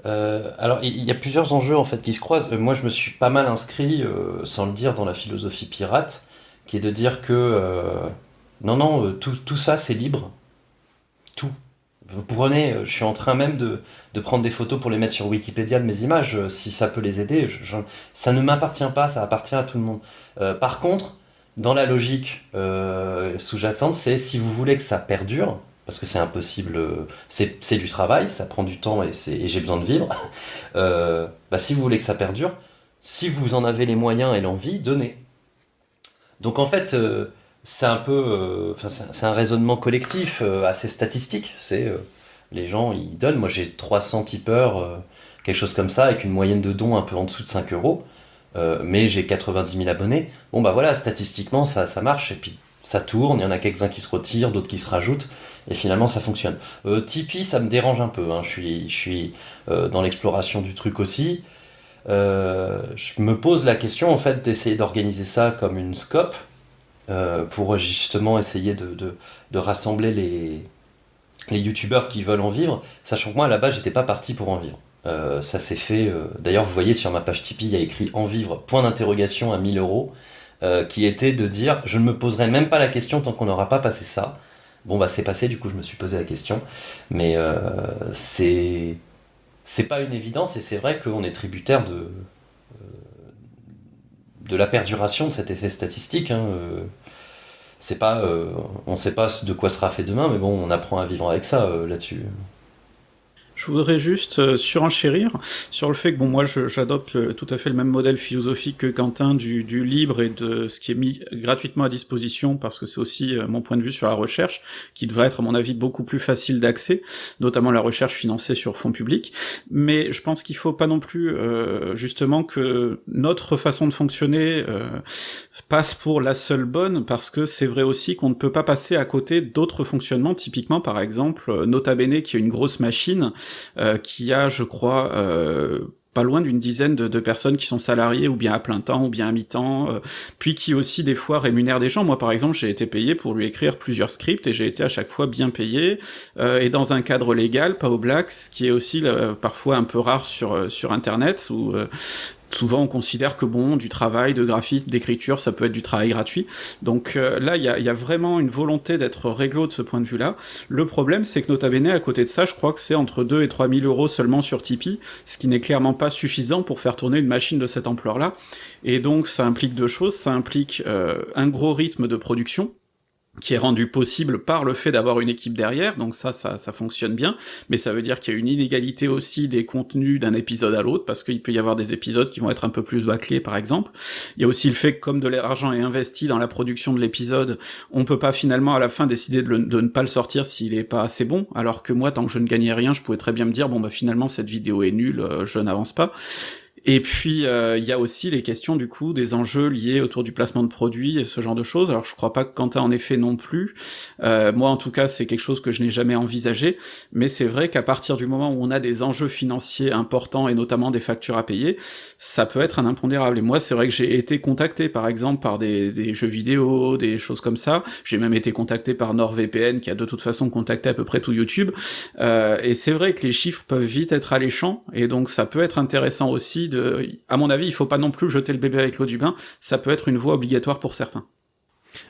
Alors, il y a plusieurs enjeux en fait qui se croisent. Moi, je me suis pas mal inscrit, sans le dire, dans la philosophie pirate, qui est de dire que non, tout ça c'est libre, tout. Vous prenez, je suis en train même de prendre des photos pour les mettre sur Wikipédia de mes images, si ça peut les aider. Ça ne m'appartient pas, ça appartient à tout le monde. Par contre, dans la logique sous-jacente, c'est si vous voulez que ça perdure, parce que c'est impossible, c'est du travail, ça prend du temps et j'ai besoin de vivre. Si vous voulez que ça perdure, si vous en avez les moyens et l'envie, donnez. Donc en fait, c'est un peu, c'est un raisonnement collectif assez statistique. C'est les gens ils donnent. Moi j'ai 300 tipeurs, quelque chose comme ça, avec une moyenne de dons un peu en dessous de 5 euros. Mais j'ai 90 000 abonnés. Bon bah voilà, statistiquement ça marche et puis ça tourne, il y en a quelques-uns qui se retirent, d'autres qui se rajoutent, et finalement ça fonctionne. Tipeee, ça me dérange un peu, hein. Je suis dans l'exploration du truc aussi. Je me pose la question en fait d'essayer d'organiser ça comme une scope, pour justement essayer de rassembler les youtubeurs qui veulent en vivre, sachant que moi à la base j'étais pas parti pour en vivre. Ça s'est fait, d'ailleurs vous voyez sur ma page Tipeee il y a écrit en vivre, point d'interrogation à 1 000 euros. Qui était de dire je ne me poserai même pas la question tant qu'on n'aura pas passé ça. Bon, bah, c'est passé, du coup, je me suis posé la question. Mais c'est pas une évidence, et c'est vrai qu'on est tributaire de la perduration de cet effet statistique. Hein. C'est pas, on sait pas de quoi sera fait demain, mais bon, on apprend à vivre avec ça là-dessus. Je voudrais juste surenchérir sur le fait que bon, moi j'adopte tout à fait le même modèle philosophique que Quentin du libre et de ce qui est mis gratuitement à disposition, parce que c'est aussi mon point de vue sur la recherche, qui devrait être à mon avis beaucoup plus facile d'accès, notamment la recherche financée sur fonds publics. Mais je pense qu'il faut pas non plus justement que notre façon de fonctionner passe pour la seule bonne, parce que c'est vrai aussi qu'on ne peut pas passer à côté d'autres fonctionnements, typiquement par exemple Nota Bene, qui est une grosse machine qui a, je crois, pas loin d'une dizaine de personnes qui sont salariées, ou bien à plein temps, ou bien à mi-temps, puis qui aussi des fois rémunèrent des gens. Moi par exemple, j'ai été payé pour lui écrire plusieurs scripts, et j'ai été à chaque fois bien payé, et dans un cadre légal, pas au black, ce qui est aussi parfois un peu rare sur internet, où souvent on considère que bon, du travail, de graphisme, d'écriture, ça peut être du travail gratuit. Donc là, il y a vraiment une volonté d'être réglo de ce point de vue-là. Le problème, c'est que Nota Bene, à côté de ça, je crois que c'est entre 2 et 3 000 euros seulement sur Tipeee, ce qui n'est clairement pas suffisant pour faire tourner une machine de cette ampleur-là. Et donc ça implique deux choses. Ça implique un gros rythme de production, qui est rendu possible par le fait d'avoir une équipe derrière, donc ça fonctionne bien, mais ça veut dire qu'il y a une inégalité aussi des contenus d'un épisode à l'autre, parce qu'il peut y avoir des épisodes qui vont être un peu plus bâclés, par exemple. Il y a aussi le fait que comme de l'argent est investi dans la production de l'épisode, on peut pas finalement à la fin décider de ne pas le sortir s'il est pas assez bon, alors que moi, tant que je ne gagnais rien, je pouvais très bien me dire, bon bah finalement cette vidéo est nulle, je n'avance pas. Et puis il y a aussi les questions du coup des enjeux liés autour du placement de produits et ce genre de choses. Alors je crois pas que Quentin en ait fait non plus. Moi en tout cas c'est quelque chose que je n'ai jamais envisagé, mais c'est vrai qu'à partir du moment où on a des enjeux financiers importants et notamment des factures à payer, ça peut être un impondérable. Et moi c'est vrai que j'ai été contacté par exemple par des jeux vidéo, des choses comme ça. J'ai même été contacté par NordVPN qui a de toute façon contacté à peu près tout YouTube. Et c'est vrai que les chiffres peuvent vite être alléchants, et donc ça peut être intéressant aussi à mon avis, il faut pas non plus jeter le bébé avec l'eau du bain, ça peut être une voie obligatoire pour certains.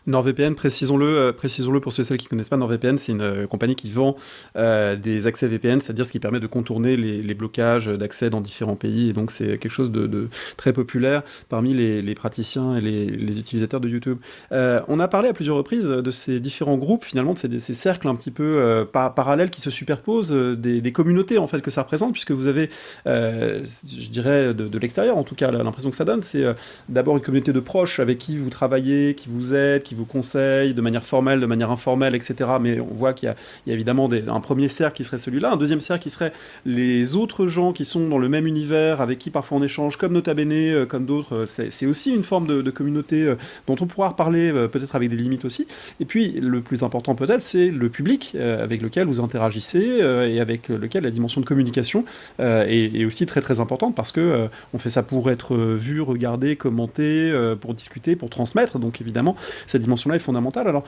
NordVPN, précisons-le pour ceux et celles qui ne connaissent pas, NordVPN, c'est une compagnie qui vend des accès VPN, c'est-à-dire ce qui permet de contourner les blocages d'accès dans différents pays, et donc c'est quelque chose de très populaire parmi les praticiens et les utilisateurs de YouTube. On a parlé à plusieurs reprises de ces différents groupes, finalement, de ces cercles un petit peu parallèles qui se superposent, des communautés en fait que ça représente, puisque vous avez, je dirais de l'extérieur en tout cas, l'impression que ça donne, c'est d'abord une communauté de proches avec qui vous travaillez, qui vous aident, qui vous conseillent de manière formelle, de manière informelle, etc. Mais on voit qu'il y a évidemment un premier cercle qui serait celui-là, un deuxième cercle qui serait les autres gens qui sont dans le même univers, avec qui parfois on échange, comme Nota Bene, comme d'autres. C'est aussi une forme de communauté dont on pourra reparler peut-être avec des limites aussi. Et puis, le plus important peut-être, c'est le public avec lequel vous interagissez et avec lequel la dimension de communication est aussi très très importante, parce que on fait ça pour être vu, regardé, commenté, pour discuter, pour transmettre. Donc évidemment, cette dimension-là est fondamentale. Alors,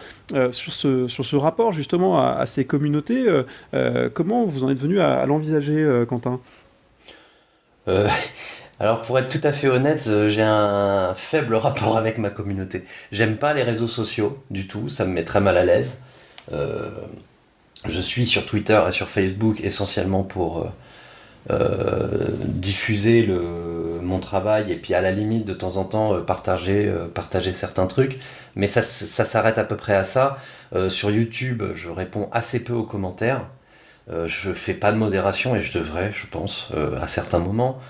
sur ce rapport justement à ces communautés, comment vous en êtes venu à l'envisager, Quentin ? Alors pour être tout à fait honnête, j'ai un faible rapport avec ma communauté. J'aime pas les réseaux sociaux du tout, ça me met très mal à l'aise. Je suis sur Twitter et sur Facebook essentiellement pour diffuser mon travail, et puis à la limite de temps en temps partager certains trucs, mais ça s'arrête à peu près à ça. Sur YouTube, je réponds assez peu aux commentaires, je fais pas de modération, et je devrais, je pense, à certains moments.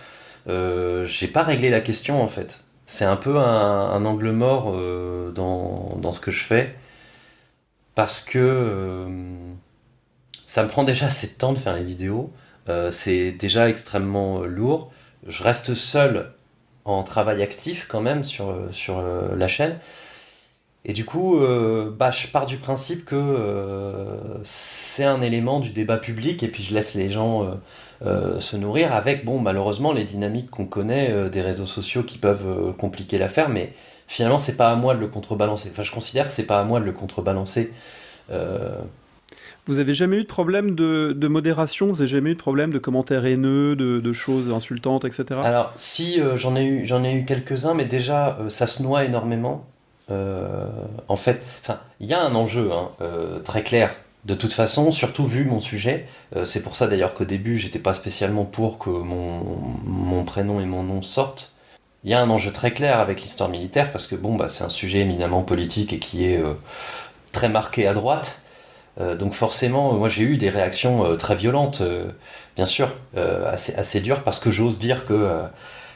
J'ai pas réglé la question en fait, c'est un peu un angle mort dans ce que je fais, parce que ça me prend déjà assez de temps de faire les vidéos. C'est déjà extrêmement lourd. Je reste seul en travail actif quand même sur la chaîne. Et du coup, je pars du principe que c'est un élément du débat public, et puis je laisse les gens se nourrir avec, malheureusement, les dynamiques qu'on connaît des réseaux sociaux qui peuvent compliquer l'affaire, mais finalement, c'est pas à moi de le contrebalancer. Enfin, je considère que c'est pas à moi de le contrebalancer. Vous avez jamais eu de problème de modération? Vous avez jamais eu de problème de commentaires haineux, de choses insultantes, etc.? Alors, si, j'en ai eu quelques-uns, mais déjà, ça se noie énormément. en fait, enfin, il y a un enjeu très clair. De toute façon, surtout vu mon sujet, c'est pour ça d'ailleurs qu'au début, j'étais pas spécialement pour que mon prénom et mon nom sortent. Il y a un enjeu très clair avec l'histoire militaire parce que bon, bah, c'est un sujet éminemment politique et qui est très marqué à droite. Donc forcément, moi j'ai eu des réactions très violentes, bien sûr, assez dures parce que j'ose dire que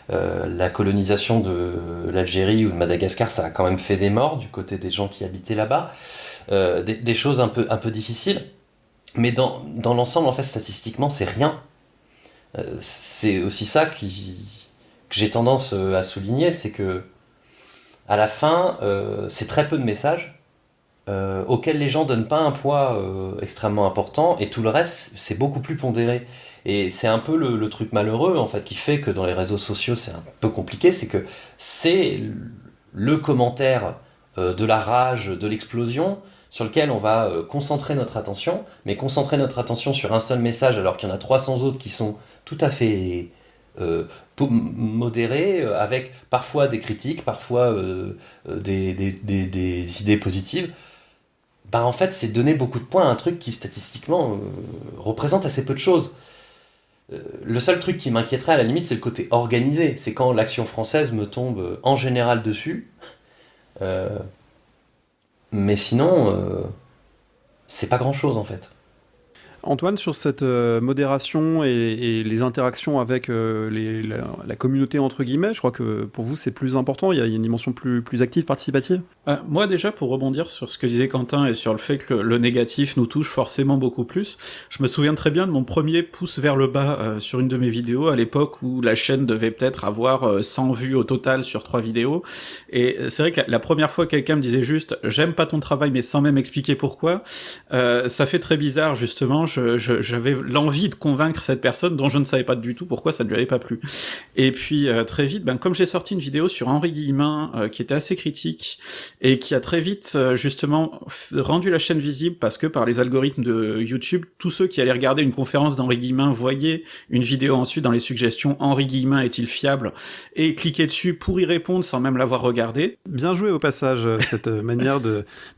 la colonisation de l'Algérie ou de Madagascar, ça a quand même fait des morts du côté des gens qui habitaient là-bas. Des choses un peu difficiles. Mais dans l'ensemble, en fait, statistiquement, c'est rien. C'est aussi ça que j'ai tendance à souligner, c'est que à la fin, c'est très peu de messages auxquels les gens donnent pas un poids extrêmement important, et tout le reste, c'est beaucoup plus pondéré. Et c'est un peu le truc malheureux, en fait, qui fait que dans les réseaux sociaux, c'est un peu compliqué, c'est que c'est le commentaire de la rage, de l'explosion, sur lequel on va concentrer notre attention, mais concentrer notre attention sur un seul message alors qu'il y en a 300 autres qui sont tout à fait modérés, avec parfois des critiques, parfois des idées positives. Bah en fait, c'est donner beaucoup de points à un truc qui statistiquement représente assez peu de choses. Le seul truc qui m'inquiéterait à la limite, c'est le côté organisé. C'est quand l'action française me tombe en général dessus. Mais sinon, c'est pas grand-chose en fait. Antoine, sur cette modération et les interactions avec la communauté, entre guillemets, je crois que pour vous c'est plus important, il y a une dimension plus active, participative. Moi déjà, pour rebondir sur ce que disait Quentin et sur le fait que le négatif nous touche forcément beaucoup plus, je me souviens très bien de mon premier pouce vers le bas sur une de mes vidéos, à l'époque où la chaîne devait peut-être avoir 100 vues au total sur 3 vidéos, et c'est vrai que la première fois quelqu'un me disait juste « j'aime pas ton travail » mais sans même expliquer pourquoi, ça fait très bizarre justement. J'avais l'envie de convaincre cette personne dont je ne savais pas du tout pourquoi ça ne lui avait pas plu. Et puis très vite, comme j'ai sorti une vidéo sur Henri Guillemin qui était assez critique et qui a très vite justement rendu la chaîne visible parce que par les algorithmes de YouTube, tous ceux qui allaient regarder une conférence d'Henri Guillemin voyaient une vidéo ensuite dans les suggestions Henri Guillemin est-il fiable, et cliquaient dessus pour y répondre sans même l'avoir regardé. Bien joué au passage, cette manière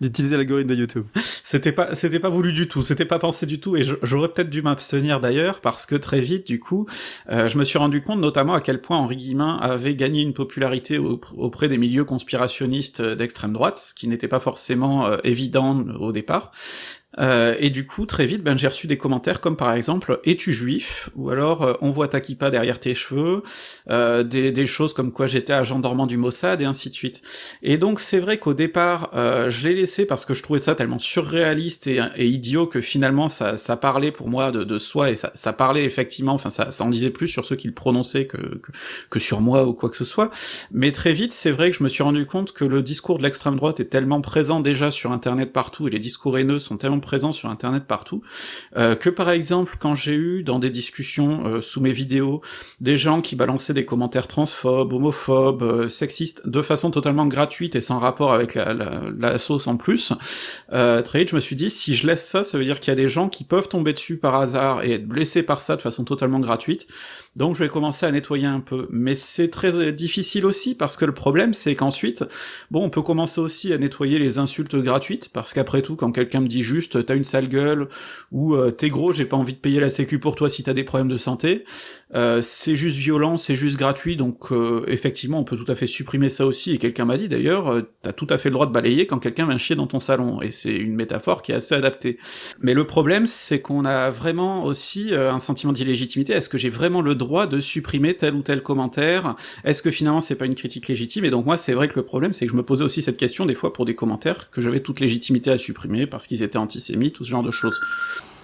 d'utiliser l'algorithme de YouTube. C'était pas voulu du tout, c'était pas pensé du tout, et j'aurais peut-être dû m'abstenir d'ailleurs, parce que très vite, du coup, je me suis rendu compte notamment à quel point Henri Guillemin avait gagné une popularité auprès des milieux conspirationnistes d'extrême droite, ce qui n'était pas forcément évident au départ. Et du coup, très vite, j'ai reçu des commentaires comme par exemple « Es-tu juif ?» ou alors « On voit ta kippa derrière tes cheveux », des choses comme quoi j'étais agent dormant du Mossad, et ainsi de suite. Et donc c'est vrai qu'au départ, je l'ai laissé parce que je trouvais ça tellement surréaliste et idiot que finalement ça parlait pour moi de soi, et ça parlait effectivement, enfin ça en disait plus sur ceux qui le prononçaient que sur moi ou quoi que ce soit. Mais très vite, c'est vrai que je me suis rendu compte que le discours de l'extrême droite est tellement présent déjà sur Internet partout, et les discours haineux sont tellement présents sur Internet partout, que par exemple, quand j'ai eu dans des discussions sous mes vidéos, des gens qui balançaient des commentaires transphobes, homophobes, sexistes, de façon totalement gratuite et sans rapport avec la sauce en plus, très vite je me suis dit, si je laisse ça, ça veut dire qu'il y a des gens qui peuvent tomber dessus par hasard et être blessés par ça de façon totalement gratuite, donc je vais commencer à nettoyer un peu. Mais c'est très difficile aussi, parce que le problème, c'est qu'ensuite, on peut commencer aussi à nettoyer les insultes gratuites, parce qu'après tout, quand quelqu'un me dit juste « t'as une sale gueule » ou « t'es gros, j'ai pas envie de payer la sécu pour toi si t'as des problèmes de santé », c'est juste violent, c'est juste gratuit, donc effectivement, on peut tout à fait supprimer ça aussi, et quelqu'un m'a dit d'ailleurs, t'as tout à fait le droit de balayer quand quelqu'un vient chier dans ton salon, et c'est une métaphore qui est assez adaptée. Mais le problème, c'est qu'on a vraiment aussi un sentiment d'illégitimité. Est-ce que j'ai vraiment le droit de supprimer tel ou tel commentaire? Est-ce que finalement c'est pas une critique légitime? Et donc moi, c'est vrai que le problème, c'est que je me posais aussi cette question des fois pour des commentaires que j'avais toute légitimité à supprimer parce qu'ils étaient antisémites ou ce genre de choses.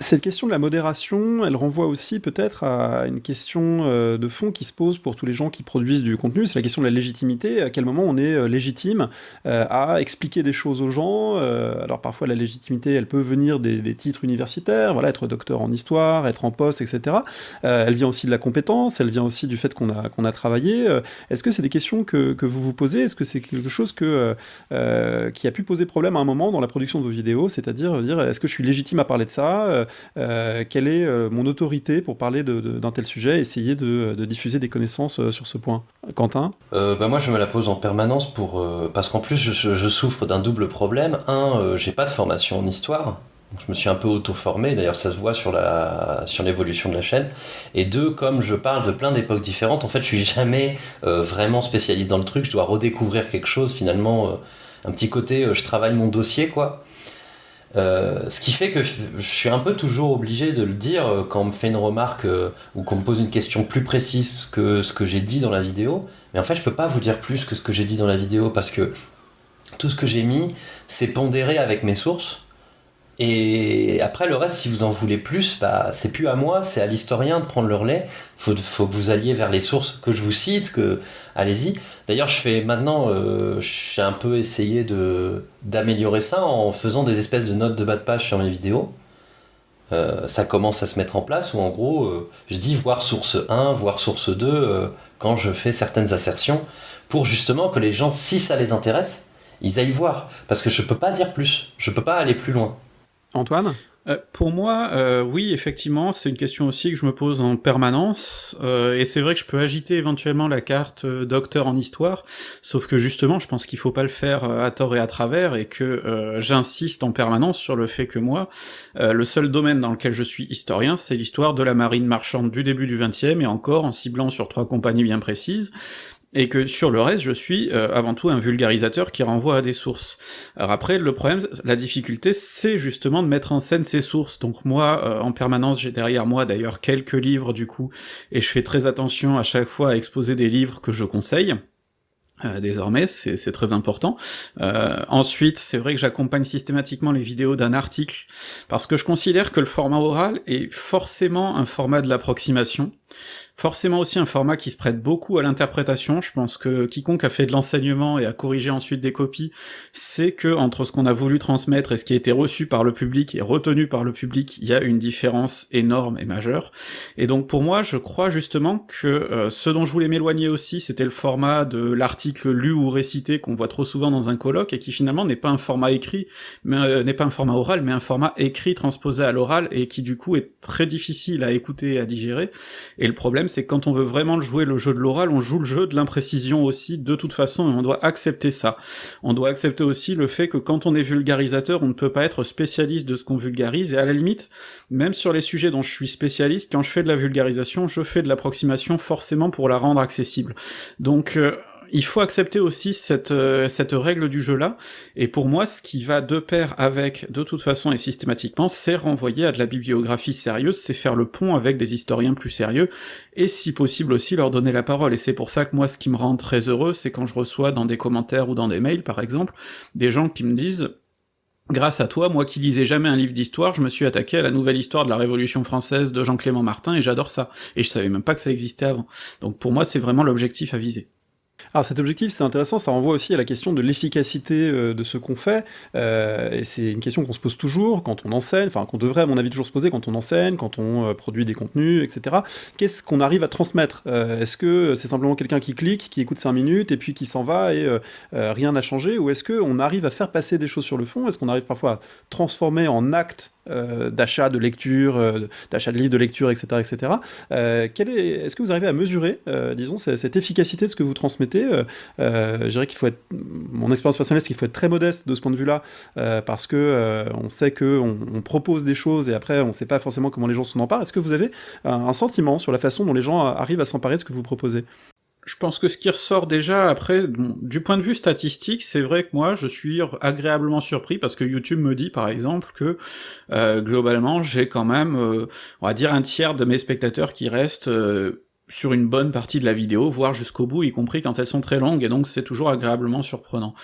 Cette question de la modération, elle renvoie aussi peut-être à une question de fond qui se pose pour tous les gens qui produisent du contenu, c'est la question de la légitimité. À quel moment on est légitime à expliquer des choses aux gens? Alors parfois la légitimité, elle peut venir des titres universitaires, voilà, être docteur en histoire, être en poste, etc. Elle vient aussi de la compétence, elle vient aussi du fait qu'on a travaillé. Est-ce que c'est des questions que vous vous posez? Est-ce que c'est quelque chose qui a pu poser problème à un moment dans la production de vos vidéos? C'est-à-dire dire, est-ce que je suis légitime à parler de ça? quelle est mon autorité pour parler d'un tel sujet, essayer de diffuser des connaissances sur ce point. Quentin? Moi je me la pose en permanence parce qu'en plus je souffre d'un double problème. J'ai pas de formation en histoire. Donc je me suis un peu auto-formé, d'ailleurs ça se voit sur l'évolution de la chaîne. Et deux, comme je parle de plein d'époques différentes, en fait je suis jamais vraiment spécialiste dans le truc, je dois redécouvrir quelque chose finalement, un petit côté je travaille mon dossier quoi. Ce qui fait que je suis un peu toujours obligé de le dire quand on me fait une remarque ou qu'on me pose une question plus précise que ce que j'ai dit dans la vidéo. Mais en fait je peux pas vous dire plus que ce que j'ai dit dans la vidéo parce que tout ce que j'ai mis c'est pondéré avec mes sources. Et après le reste, si vous en voulez plus, c'est plus à moi, c'est à l'historien de prendre le relais. Faut que vous alliez vers les sources que je vous cite, allez-y. D'ailleurs, j'ai un peu essayé d'améliorer ça en faisant des espèces de notes de bas de page sur mes vidéos. Ça commence à se mettre en place où en gros, je dis voir source 1, voir source 2 quand je fais certaines assertions pour justement que les gens, si ça les intéresse, ils aillent voir. Parce que je peux pas dire plus, je peux pas aller plus loin. Antoine? Pour moi, oui, effectivement, c'est une question aussi que je me pose en permanence, et c'est vrai que je peux agiter éventuellement la carte docteur en histoire, sauf que justement, je pense qu'il faut pas le faire à tort et à travers, et que j'insiste en permanence sur le fait que moi, le seul domaine dans lequel je suis historien, c'est l'histoire de la marine marchande du début du XXe, et encore en ciblant sur 3 compagnies bien précises, et que sur le reste, je suis avant tout un vulgarisateur qui renvoie à des sources. Alors après, le problème, la difficulté, c'est justement de mettre en scène ces sources. Donc moi, en permanence, j'ai derrière moi d'ailleurs quelques livres du coup, et je fais très attention à chaque fois à exposer des livres que je conseille. Désormais, c'est très important. Ensuite, c'est vrai que j'accompagne systématiquement les vidéos d'un article, parce que je considère que le format oral est forcément un format de l'approximation, forcément aussi un format qui se prête beaucoup à l'interprétation. Je pense que quiconque a fait de l'enseignement et a corrigé ensuite des copies, sait que entre ce qu'on a voulu transmettre et ce qui a été reçu par le public et retenu par le public, il y a une différence énorme et majeure. Et donc pour moi, je crois justement que ce dont je voulais m'éloigner aussi, c'était le format de l'article lu ou récité qu'on voit trop souvent dans un colloque et qui finalement n'est pas un format écrit, mais n'est pas un format oral, mais un format écrit transposé à l'oral et qui du coup est très difficile à écouter et à digérer. Et le problème, c'est que quand on veut vraiment jouer le jeu de l'oral, on joue le jeu de l'imprécision aussi, de toute façon, et on doit accepter ça. On doit accepter aussi le fait que quand on est vulgarisateur, on ne peut pas être spécialiste de ce qu'on vulgarise, et à la limite, même sur les sujets dont je suis spécialiste, quand je fais de la vulgarisation, je fais de l'approximation forcément pour la rendre accessible. Donc il faut accepter aussi cette règle du jeu-là, et pour moi, ce qui va de pair avec, de toute façon et systématiquement, c'est renvoyer à de la bibliographie sérieuse, c'est faire le pont avec des historiens plus sérieux, et si possible aussi leur donner la parole, et c'est pour ça que moi, ce qui me rend très heureux, c'est quand je reçois dans des commentaires ou dans des mails, par exemple, des gens qui me disent « Grâce à toi, moi qui lisais jamais un livre d'histoire, je me suis attaqué à la nouvelle histoire de la Révolution française de Jean-Clément Martin, et j'adore ça, et je savais même pas que ça existait avant. » Donc pour moi, c'est vraiment l'objectif à viser. Alors cet objectif, c'est intéressant, ça renvoie aussi à la question de l'efficacité de ce qu'on fait, et c'est une question qu'on se pose toujours quand on enseigne, enfin qu'on devrait à mon avis toujours se poser quand on enseigne, quand on produit des contenus, etc. Qu'est-ce qu'on arrive à transmettre? Est-ce que c'est simplement quelqu'un qui clique, qui écoute 5 minutes, et puis qui s'en va, et rien n'a changé, ou est-ce qu'on arrive à faire passer des choses sur le fond? Est-ce qu'on arrive parfois à transformer en actes d'achat de lecture, d'achat de livres de lecture, etc., etc. Est-ce que vous arrivez à mesurer, disons, cette efficacité de ce que vous transmettez? Je dirais qu'il faut être, mon expérience personnelle, c'est qu'il faut être très modeste de ce point de vue-là, parce que on sait qu'on propose des choses et après on ne sait pas forcément comment les gens s'en emparent. Est-ce que vous avez un sentiment sur la façon dont les gens arrivent à s'emparer de ce que vous proposez? Je pense que ce qui ressort déjà après, du point de vue statistique, c'est vrai que moi je suis agréablement surpris parce que YouTube me dit par exemple que globalement j'ai quand même, on va dire un tiers de mes spectateurs qui restent sur une bonne partie de la vidéo, voire jusqu'au bout, y compris quand elles sont très longues, et donc c'est toujours agréablement surprenant.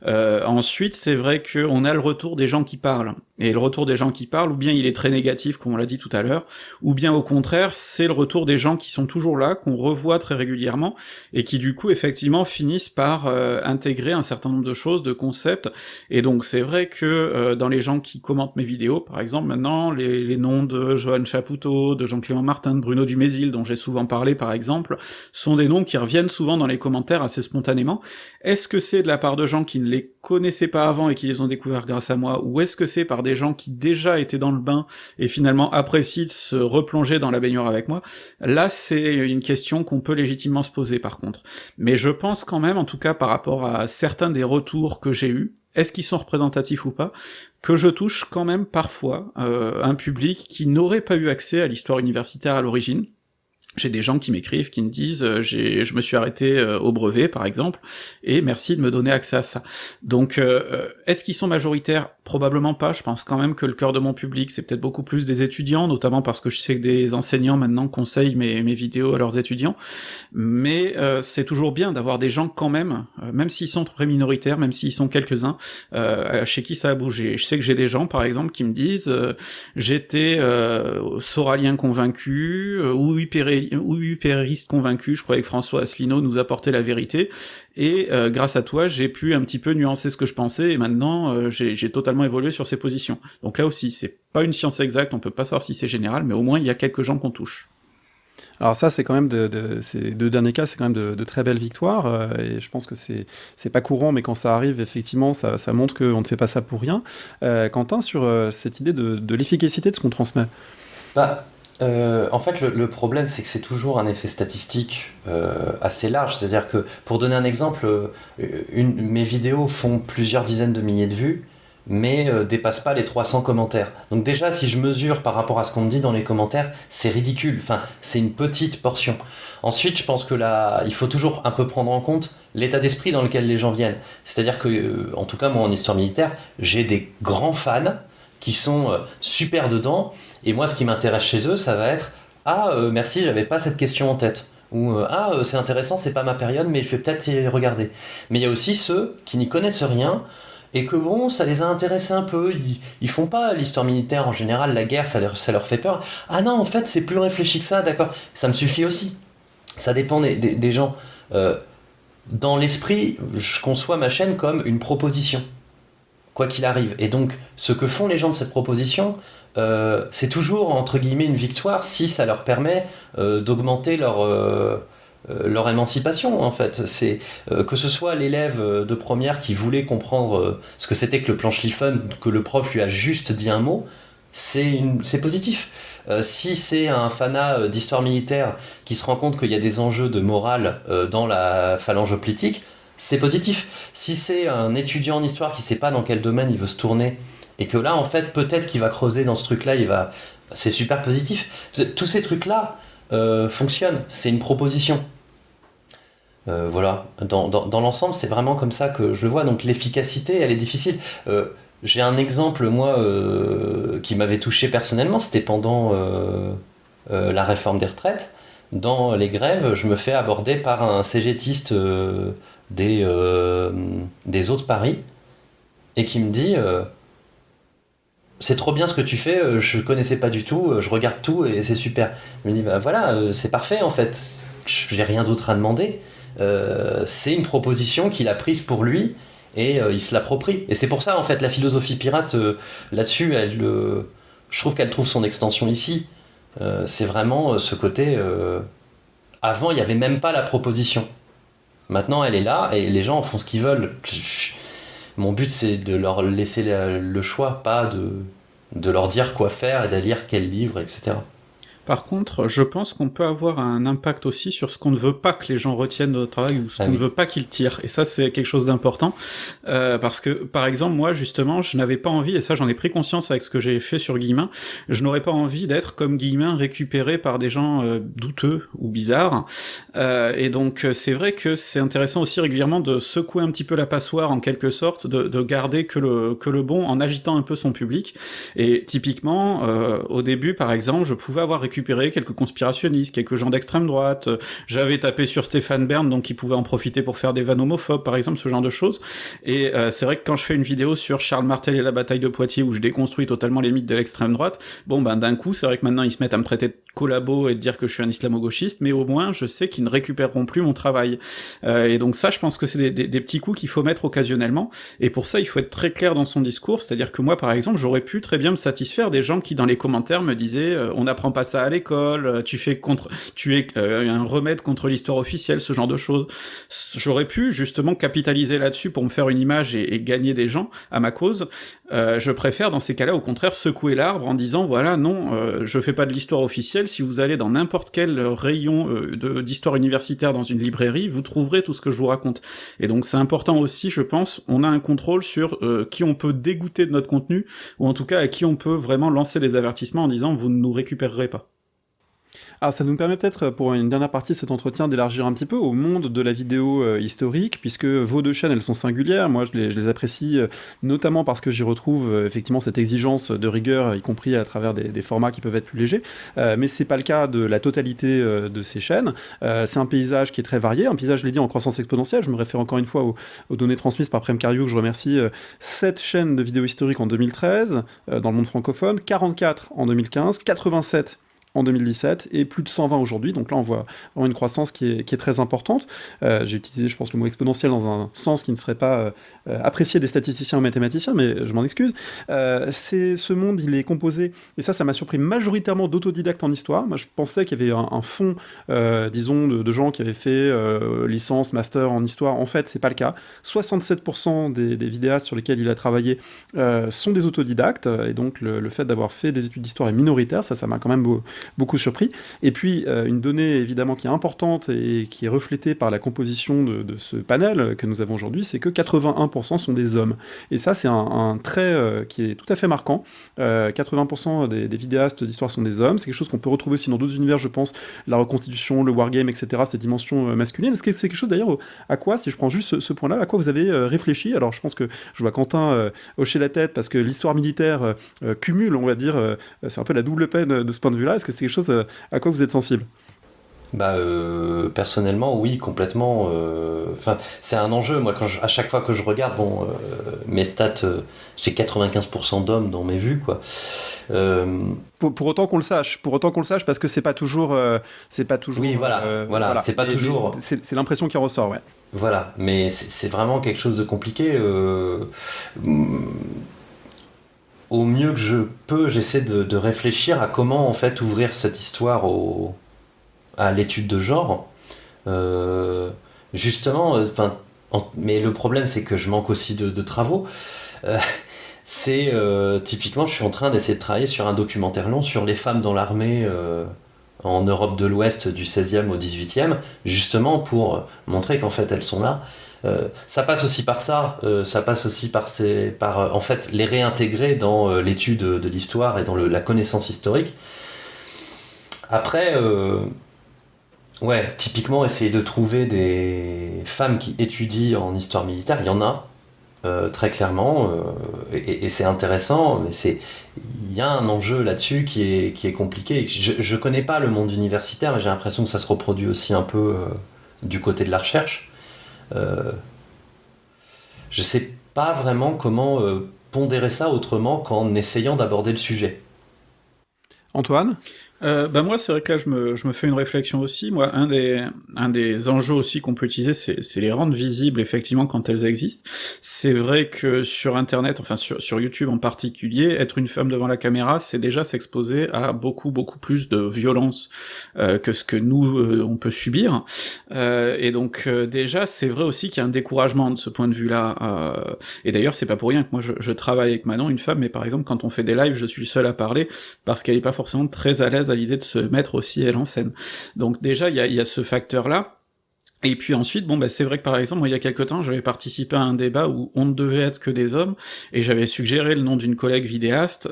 Ensuite, c'est vrai qu'on a le retour des gens qui parlent, et le retour des gens qui parlent, ou bien il est très négatif, comme on l'a dit tout à l'heure, ou bien au contraire, c'est le retour des gens qui sont toujours là, qu'on revoit très régulièrement, et qui du coup, effectivement, finissent par intégrer un certain nombre de choses, de concepts, et donc c'est vrai que dans les gens qui commentent mes vidéos, par exemple, maintenant, les noms de Johan Chapoutot, de Jean-Clément Martin, de Bruno Dumézil, dont j'ai souvent parlé, par exemple, sont des noms qui reviennent souvent dans les commentaires assez spontanément. Est-ce que c'est de la part de gens qui ne les connaissaient pas avant et qui les ont découverts grâce à moi, ou est-ce que c'est par des des gens qui déjà étaient dans le bain et finalement apprécient de se replonger dans la baignoire avec moi, là c'est une question qu'on peut légitimement se poser par contre. Mais je pense quand même, en tout cas par rapport à certains des retours que j'ai eus, est-ce qu'ils sont représentatifs ou pas, que je touche quand même parfois un public qui n'aurait pas eu accès à l'histoire universitaire à l'origine. J'ai des gens qui m'écrivent, qui me disent je me suis arrêté au brevet, par exemple, et merci de me donner accès à ça. Donc, est-ce qu'ils sont majoritaires? Probablement pas. Je pense quand même que le cœur de mon public, c'est peut-être beaucoup plus des étudiants, notamment parce que je sais que des enseignants maintenant conseillent mes vidéos à leurs étudiants. Mais c'est toujours bien d'avoir des gens quand même s'ils sont très minoritaires, même s'ils sont quelques-uns, chez qui ça a bougé. Je sais que j'ai des gens, par exemple, qui me disent j'étais soralien convaincu, ou UPRiste convaincu, je croyais que François Asselineau nous apportait la vérité, et grâce à toi, j'ai pu un petit peu nuancer ce que je pensais, et maintenant, j'ai totalement évolué sur ces positions. Donc là aussi, c'est pas une science exacte, on peut pas savoir si c'est général, mais au moins, il y a quelques gens qu'on touche. Alors ça, c'est quand même ces deux derniers cas, c'est quand même de très belles victoires, et je pense que c'est pas courant, mais quand ça arrive, effectivement, ça montre qu'on ne fait pas ça pour rien. Quentin, sur cette idée de l'efficacité de ce qu'on transmet. En fait, le problème, c'est que c'est toujours un effet statistique assez large. C'est-à-dire que, pour donner un exemple, mes vidéos font plusieurs dizaines de milliers de vues, mais dépassent pas les 300 commentaires. Donc déjà, si je mesure par rapport à ce qu'on me dit dans les commentaires, c'est ridicule. Enfin, c'est une petite portion. Ensuite, je pense que là, il faut toujours un peu prendre en compte l'état d'esprit dans lequel les gens viennent. C'est-à-dire que, en tout cas, moi, en histoire militaire, j'ai des grands fans qui sont super dedans, et moi ce qui m'intéresse chez eux, ça va être merci, j'avais pas cette question en tête, ou c'est intéressant, c'est pas ma période, mais je vais peut-être y regarder. Mais il y a aussi ceux qui n'y connaissent rien et que bon, ça les a intéressés un peu, ils font pas l'histoire militaire en général, la guerre ça leur fait peur. Ah non, en fait c'est plus réfléchi que ça, d'accord, ça me suffit aussi. Ça dépend des gens. Dans l'esprit, je conçois ma chaîne comme une proposition, quoi qu'il arrive. Et donc, ce que font les gens de cette proposition, c'est toujours, entre guillemets, une victoire si ça leur permet d'augmenter leur émancipation, en fait. C'est que ce soit l'élève de première qui voulait comprendre ce que c'était que le plan Schlieffen, que le prof lui a juste dit un mot, c'est positif. Si c'est un fanat d'histoire militaire qui se rend compte qu'il y a des enjeux de morale dans la phalange politique, c'est positif. Si c'est un étudiant en histoire qui sait pas dans quel domaine il veut se tourner, et que là, en fait, peut-être qu'il va creuser dans ce truc-là, c'est super positif. Tous ces trucs-là fonctionnent, c'est une proposition. Voilà, dans l'ensemble, c'est vraiment comme ça que je le vois. Donc l'efficacité, elle est difficile. J'ai un exemple, moi, qui m'avait touché personnellement, c'était pendant la réforme des retraites. Dans les grèves, je me fais aborder par un cégétiste des eaux de Paris, et qui me dit c'est trop bien ce que tu fais, je connaissais pas du tout, je regarde tout et c'est super. Je me dis voilà, c'est parfait en fait, j'ai rien d'autre à demander. C'est une proposition qu'il a prise pour lui et il se l'approprie. Et c'est pour ça en fait la philosophie pirate là-dessus, je trouve qu'elle trouve son extension ici. C'est vraiment ce côté. Avant, il n'y avait même pas la proposition. Maintenant, elle est là et les gens en font ce qu'ils veulent. Mon but, c'est de leur laisser le choix, pas de leur dire quoi faire et de lire quel livre, etc. Par contre, je pense qu'on peut avoir un impact aussi sur ce qu'on ne veut pas que les gens retiennent de notre travail ou ce qu'on ne veut pas qu'ils tirent. Et ça, c'est quelque chose d'important. Parce que, par exemple, moi, justement, je n'avais pas envie, et ça, j'en ai pris conscience avec ce que j'ai fait sur Guillemin, je n'aurais pas envie d'être, comme Guillemin, récupéré par des gens douteux ou bizarres. Et donc, c'est vrai que c'est intéressant aussi régulièrement de secouer un petit peu la passoire, en quelque sorte, de garder que le bon en agitant un peu son public. Et typiquement, au début, par exemple, je pouvais avoir récupéré quelques conspirationnistes, quelques gens d'extrême droite, j'avais tapé sur Stéphane Bern, donc il pouvait en profiter pour faire des vannes homophobes, par exemple, ce genre de choses, et c'est vrai que quand je fais une vidéo sur Charles Martel et la bataille de Poitiers, où je déconstruis totalement les mythes de l'extrême droite, bon ben d'un coup, c'est vrai que maintenant ils se mettent à me traiter de collabo et de dire que je suis un islamo-gauchiste, mais au moins je sais qu'ils ne récupéreront plus mon travail. Et donc ça, je pense que c'est des petits coups qu'il faut mettre occasionnellement, et pour ça il faut être très clair dans son discours, c'est-à-dire que moi par exemple, j'aurais pu très bien me satisfaire des gens qui dans les commentaires me disaient on n'apprend pas ça ça à l'école, tu es un remède contre l'histoire officielle, ce genre de choses. J'aurais pu justement capitaliser là-dessus pour me faire une image et gagner des gens à ma cause. Je préfère dans ces cas-là au contraire secouer l'arbre en disant voilà non, je fais pas de l'histoire officielle, si vous allez dans n'importe quel rayon d'histoire universitaire dans une librairie, vous trouverez tout ce que je vous raconte. Et donc c'est important aussi, je pense, on a un contrôle sur qui on peut dégoûter de notre contenu, ou en tout cas à qui on peut vraiment lancer des avertissements en disant vous ne nous récupérerez pas. Alors ça nous permet peut-être, pour une dernière partie de cet entretien, d'élargir un petit peu au monde de la vidéo historique, puisque vos deux chaînes, elles sont singulières. Moi, je les apprécie notamment parce que j'y retrouve effectivement cette exigence de rigueur, y compris à travers des formats qui peuvent être plus légers. Mais c'est pas le cas de la totalité de ces chaînes. C'est un paysage qui est très varié, un paysage, je l'ai dit, en croissance exponentielle. Je me réfère encore une fois aux données transmises par Prem Karyou, que je remercie. 7 chaînes de vidéos historiques en 2013, dans le monde francophone, 44 en 2015, 87 en 2017 et plus de 120 aujourd'hui, donc là on voit vraiment une croissance qui est très importante. J'ai utilisé, je pense, le mot exponentiel dans un sens qui ne serait pas apprécié des statisticiens ou mathématiciens, mais je m'en excuse. Ce monde, il est composé, et ça m'a surpris, majoritairement d'autodidactes en histoire. Moi je pensais qu'il y avait un fond, disons, de gens qui avaient fait licence, master en histoire. En fait, c'est pas le cas. 67% des vidéastes sur lesquels il a travaillé sont des autodidactes, et donc le fait d'avoir fait des études d'histoire est minoritaire, ça m'a quand même beaucoup surpris. Et puis, une donnée évidemment qui est importante et qui est reflétée par la composition de ce panel que nous avons aujourd'hui, c'est que 81% sont des hommes. Et ça, c'est un trait qui est tout à fait marquant. 80% des vidéastes d'histoire sont des hommes. C'est quelque chose qu'on peut retrouver aussi dans d'autres univers, je pense, la reconstitution, le wargame, etc., ces dimensions masculines. Est-ce que c'est quelque chose d'ailleurs à quoi, si je prends juste ce point-là, à quoi vous avez réfléchi? Alors, je pense que je vois Quentin hocher la tête parce que l'histoire militaire cumule, on va dire, c'est un peu la double peine de ce point de vue-là. Est-ce que c'est quelque chose à quoi vous êtes sensible? Personnellement, oui, complètement. Enfin, c'est un enjeu. Moi, à chaque fois que je regarde, mes stats, j'ai 95% d'hommes dans mes vues, quoi. Pour autant qu'on le sache, parce que c'est pas toujours. Oui, voilà. C'est pas toujours. C'est l'impression qui ressort, ouais. Voilà, mais c'est vraiment quelque chose de compliqué. Au mieux que je peux, j'essaie de réfléchir à comment en fait ouvrir cette histoire à l'étude de genre. Justement, mais le problème c'est que je manque aussi de travaux. Typiquement, je suis en train d'essayer de travailler sur un documentaire long sur les femmes dans l'armée en Europe de l'Ouest du 16e au 18e, justement pour montrer qu'en fait elles sont là. Ça passe aussi par ça, ça passe aussi par en fait les réintégrer dans l'étude de l'histoire et dans la connaissance historique. Après, typiquement essayer de trouver des femmes qui étudient en histoire militaire, il y en a très clairement, et c'est intéressant, mais il y a un enjeu là-dessus qui est compliqué. Je connais pas le monde universitaire, mais j'ai l'impression que ça se reproduit aussi un peu du côté de la recherche. Je sais pas vraiment comment pondérer ça autrement qu'en essayant d'aborder le sujet. Antoine ? Moi, c'est vrai que là, je me fais une réflexion aussi. Moi, un des enjeux aussi qu'on peut utiliser, c'est les rendre visibles, effectivement, quand elles existent. C'est vrai que sur Internet, enfin sur YouTube en particulier, être une femme devant la caméra, c'est déjà s'exposer à beaucoup plus de violence que ce que nous, on peut subir. Et donc, déjà, c'est vrai aussi qu'il y a un découragement de ce point de vue-là. Et d'ailleurs, c'est pas pour rien que moi, je travaille avec Manon, une femme, mais par exemple, quand on fait des lives, je suis le seul à parler, parce qu'elle est pas forcément très à l'aise à l'idée de se mettre aussi elle en scène. Donc déjà, il y a ce facteur-là. Et puis ensuite, c'est vrai que par exemple, moi, il y a quelque temps, j'avais participé à un débat où on ne devait être que des hommes, et j'avais suggéré le nom d'une collègue vidéaste,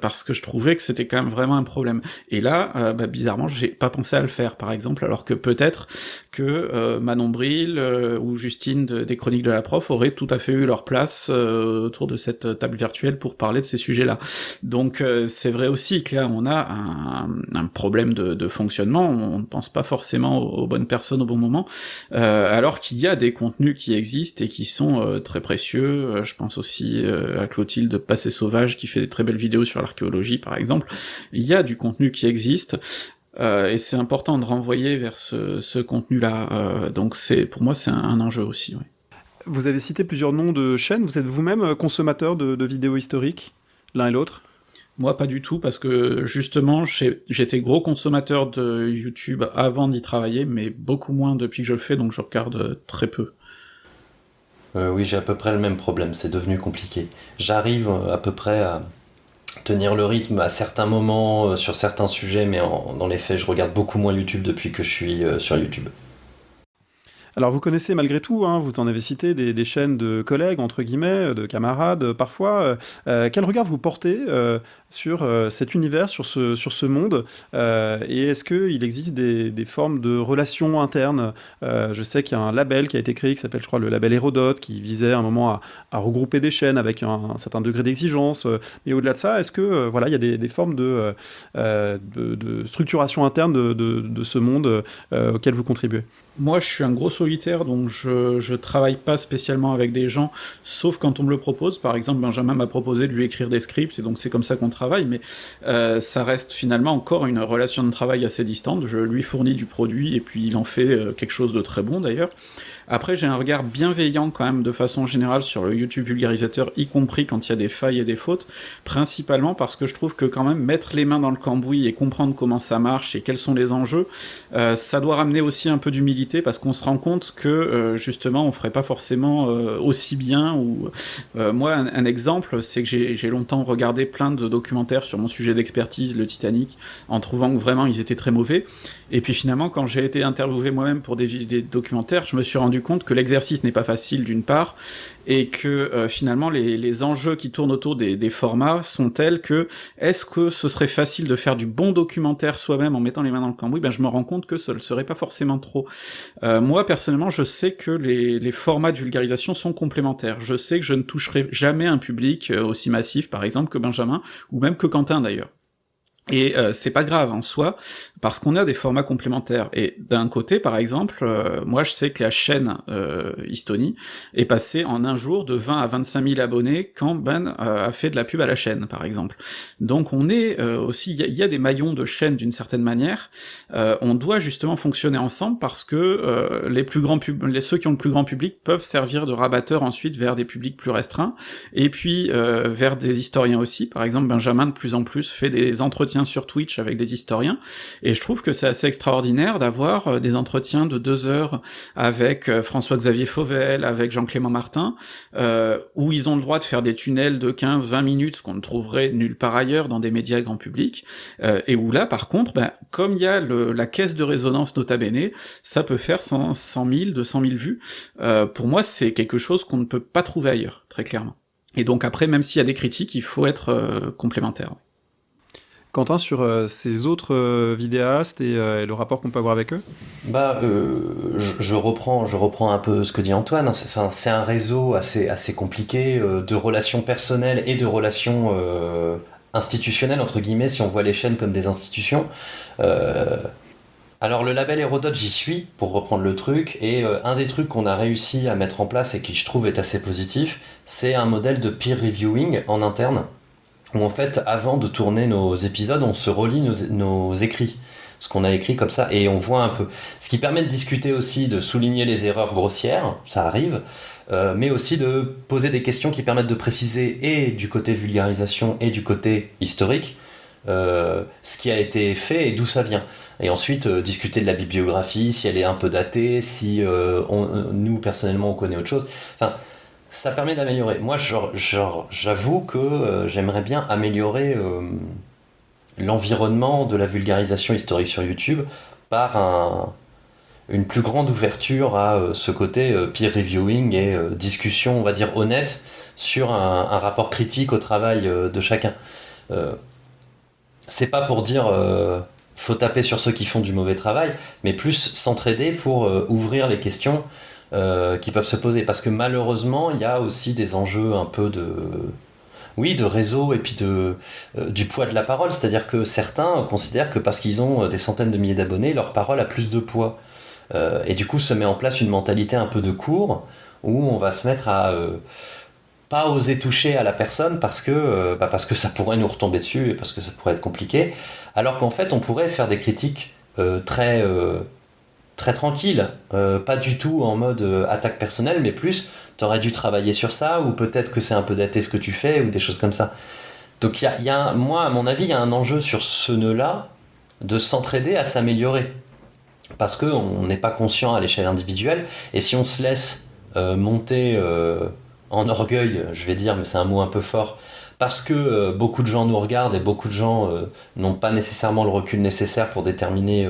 parce que je trouvais que c'était quand même vraiment un problème. Et là, bizarrement, j'ai pas pensé à le faire, par exemple, alors que peut-être que Manon Bril ou Justine des Chroniques de la Prof auraient tout à fait eu leur place autour de cette table virtuelle pour parler de ces sujets-là. Donc c'est vrai aussi que là, on a un problème de fonctionnement, on ne pense pas forcément aux bonnes personnes au bon moment, alors qu'il y a des contenus qui existent et qui sont très précieux. Je pense aussi à Clotilde Passé Sauvage qui fait des très belles vidéos sur l'archéologie, par exemple. Il y a du contenu qui existe, et c'est important de renvoyer vers ce contenu-là. Donc pour moi, c'est un enjeu aussi. Oui. Vous avez cité plusieurs noms de chaînes. Vous êtes vous-même consommateur de vidéos historiques, l'un et l'autre ? Moi, pas du tout, parce que justement, j'étais gros consommateur de YouTube avant d'y travailler, mais beaucoup moins depuis que je le fais, donc je regarde très peu. Oui, j'ai à peu près le même problème, c'est devenu compliqué. J'arrive à peu près à tenir le rythme à certains moments, sur certains sujets, mais dans les faits, je regarde beaucoup moins YouTube depuis que je suis sur YouTube. Alors vous connaissez malgré tout, hein, vous en avez cité des chaînes de collègues, entre guillemets, de camarades, parfois. Quel regard vous portez sur cet univers, sur ce monde et est-ce qu'il existe des formes de relations internes? Je sais qu'il y a un label qui a été créé, qui s'appelle, je crois, le label Hérodote, qui visait à un moment à regrouper des chaînes avec un certain degré d'exigence. Mais au-delà de ça, est-ce que voilà, il y a des formes de structuration interne de ce monde auquel vous contribuez? Moi, je suis un gros solitaire, donc je travaille pas spécialement avec des gens, sauf quand on me le propose. Par exemple, Benjamin m'a proposé de lui écrire des scripts, et donc c'est comme ça qu'on travaille, mais ça reste finalement encore une relation de travail assez distante. Je lui fournis du produit, et puis il en fait quelque chose de très bon d'ailleurs. Après, j'ai un regard bienveillant quand même de façon générale sur le YouTube vulgarisateur, y compris quand il y a des failles et des fautes, principalement parce que je trouve que quand même mettre les mains dans le cambouis et comprendre comment ça marche et quels sont les enjeux, ça doit ramener aussi un peu d'humilité, parce qu'on se rend compte que justement on ferait pas forcément aussi bien. Ou moi, un exemple, c'est que j'ai longtemps regardé plein de documentaires sur mon sujet d'expertise, le Titanic, en trouvant que vraiment ils étaient très mauvais. Et puis finalement, quand j'ai été interviewé moi-même pour des documentaires, je me suis rendu compte que l'exercice n'est pas facile d'une part, et que finalement les enjeux qui tournent autour des formats sont tels que est-ce que ce serait facile de faire du bon documentaire soi-même en mettant les mains dans le cambouis? Ben je me rends compte que ce ne le serait pas forcément trop. Moi personnellement, je sais que les formats de vulgarisation sont complémentaires. Je sais que je ne toucherai jamais un public aussi massif, par exemple, que Benjamin, ou même que Quentin d'ailleurs. Et c'est pas grave en soi, parce qu'on a des formats complémentaires. Et d'un côté, par exemple, moi je sais que la chaîne Histonie est passée en un jour de 20 à 25 000 abonnés quand Ben a fait de la pub à la chaîne, par exemple. Donc on est aussi, il y a des maillons de chaîne d'une certaine manière. On doit justement fonctionner ensemble, parce que les plus grands ceux qui ont le plus grand public peuvent servir de rabatteurs ensuite vers des publics plus restreints, et puis vers des historiens aussi. Par exemple, Benjamin de plus en plus fait des entretiens sur Twitch avec des historiens, et je trouve que c'est assez extraordinaire d'avoir des entretiens de 2 heures avec François-Xavier Fauvel, avec Jean-Clément Martin, où ils ont le droit de faire des tunnels de 15-20 minutes, ce qu'on ne trouverait nulle part ailleurs dans des médias grand public, et où là, par contre, comme il y a la caisse de résonance Nota Bene, ça peut faire 100 000, 200 000 vues. Pour moi, c'est quelque chose qu'on ne peut pas trouver ailleurs, très clairement. Et donc après, même s'il y a des critiques, il faut être complémentaire. Quentin, sur ces autres vidéastes et le rapport qu'on peut avoir avec eux? Je reprends un peu ce que dit Antoine. C'est un réseau assez compliqué de relations personnelles et de relations institutionnelles, entre guillemets, si on voit les chaînes comme des institutions. Alors le label Hérodote, j'y suis, pour reprendre le truc, et un des trucs qu'on a réussi à mettre en place et qui je trouve est assez positif, c'est un modèle de peer reviewing en interne, où en fait, avant de tourner nos épisodes, on se relit nos écrits, ce qu'on a écrit comme ça, et on voit un peu. Ce qui permet de discuter aussi, de souligner les erreurs grossières, ça arrive, mais aussi de poser des questions qui permettent de préciser, et du côté vulgarisation et du côté historique, ce qui a été fait et d'où ça vient. Et ensuite, discuter de la bibliographie, si elle est un peu datée, si nous, personnellement, on connaît autre chose. Enfin, ça permet d'améliorer. Moi, j'avoue que j'aimerais bien améliorer l'environnement de la vulgarisation historique sur YouTube par une plus grande ouverture à ce côté peer reviewing et discussion, on va dire, honnête sur un rapport critique au travail de chacun. C'est pas pour dire faut taper sur ceux qui font du mauvais travail, mais plus s'entraider pour ouvrir les questions qui peuvent se poser, parce que malheureusement il y a aussi des enjeux un peu de réseau et puis du poids de la parole, c'est-à-dire que certains considèrent que parce qu'ils ont des centaines de milliers d'abonnés, leur parole a plus de poids, et du coup se met en place une mentalité un peu de cour où on va se mettre à pas oser toucher à la personne parce que ça pourrait nous retomber dessus et parce que ça pourrait être compliqué, alors qu'en fait on pourrait faire des critiques très tranquille, pas du tout en mode attaque personnelle, mais plus t'aurais dû travailler sur ça, ou peut-être que c'est un peu daté ce que tu fais, ou des choses comme ça. Donc moi, à mon avis, il y a un enjeu sur ce nœud-là de s'entraider à s'améliorer. Parce qu'on n'est pas conscient à l'échelle individuelle, et si on se laisse monter en orgueil, je vais dire, mais c'est un mot un peu fort, parce que beaucoup de gens nous regardent et beaucoup de gens n'ont pas nécessairement le recul nécessaire pour déterminer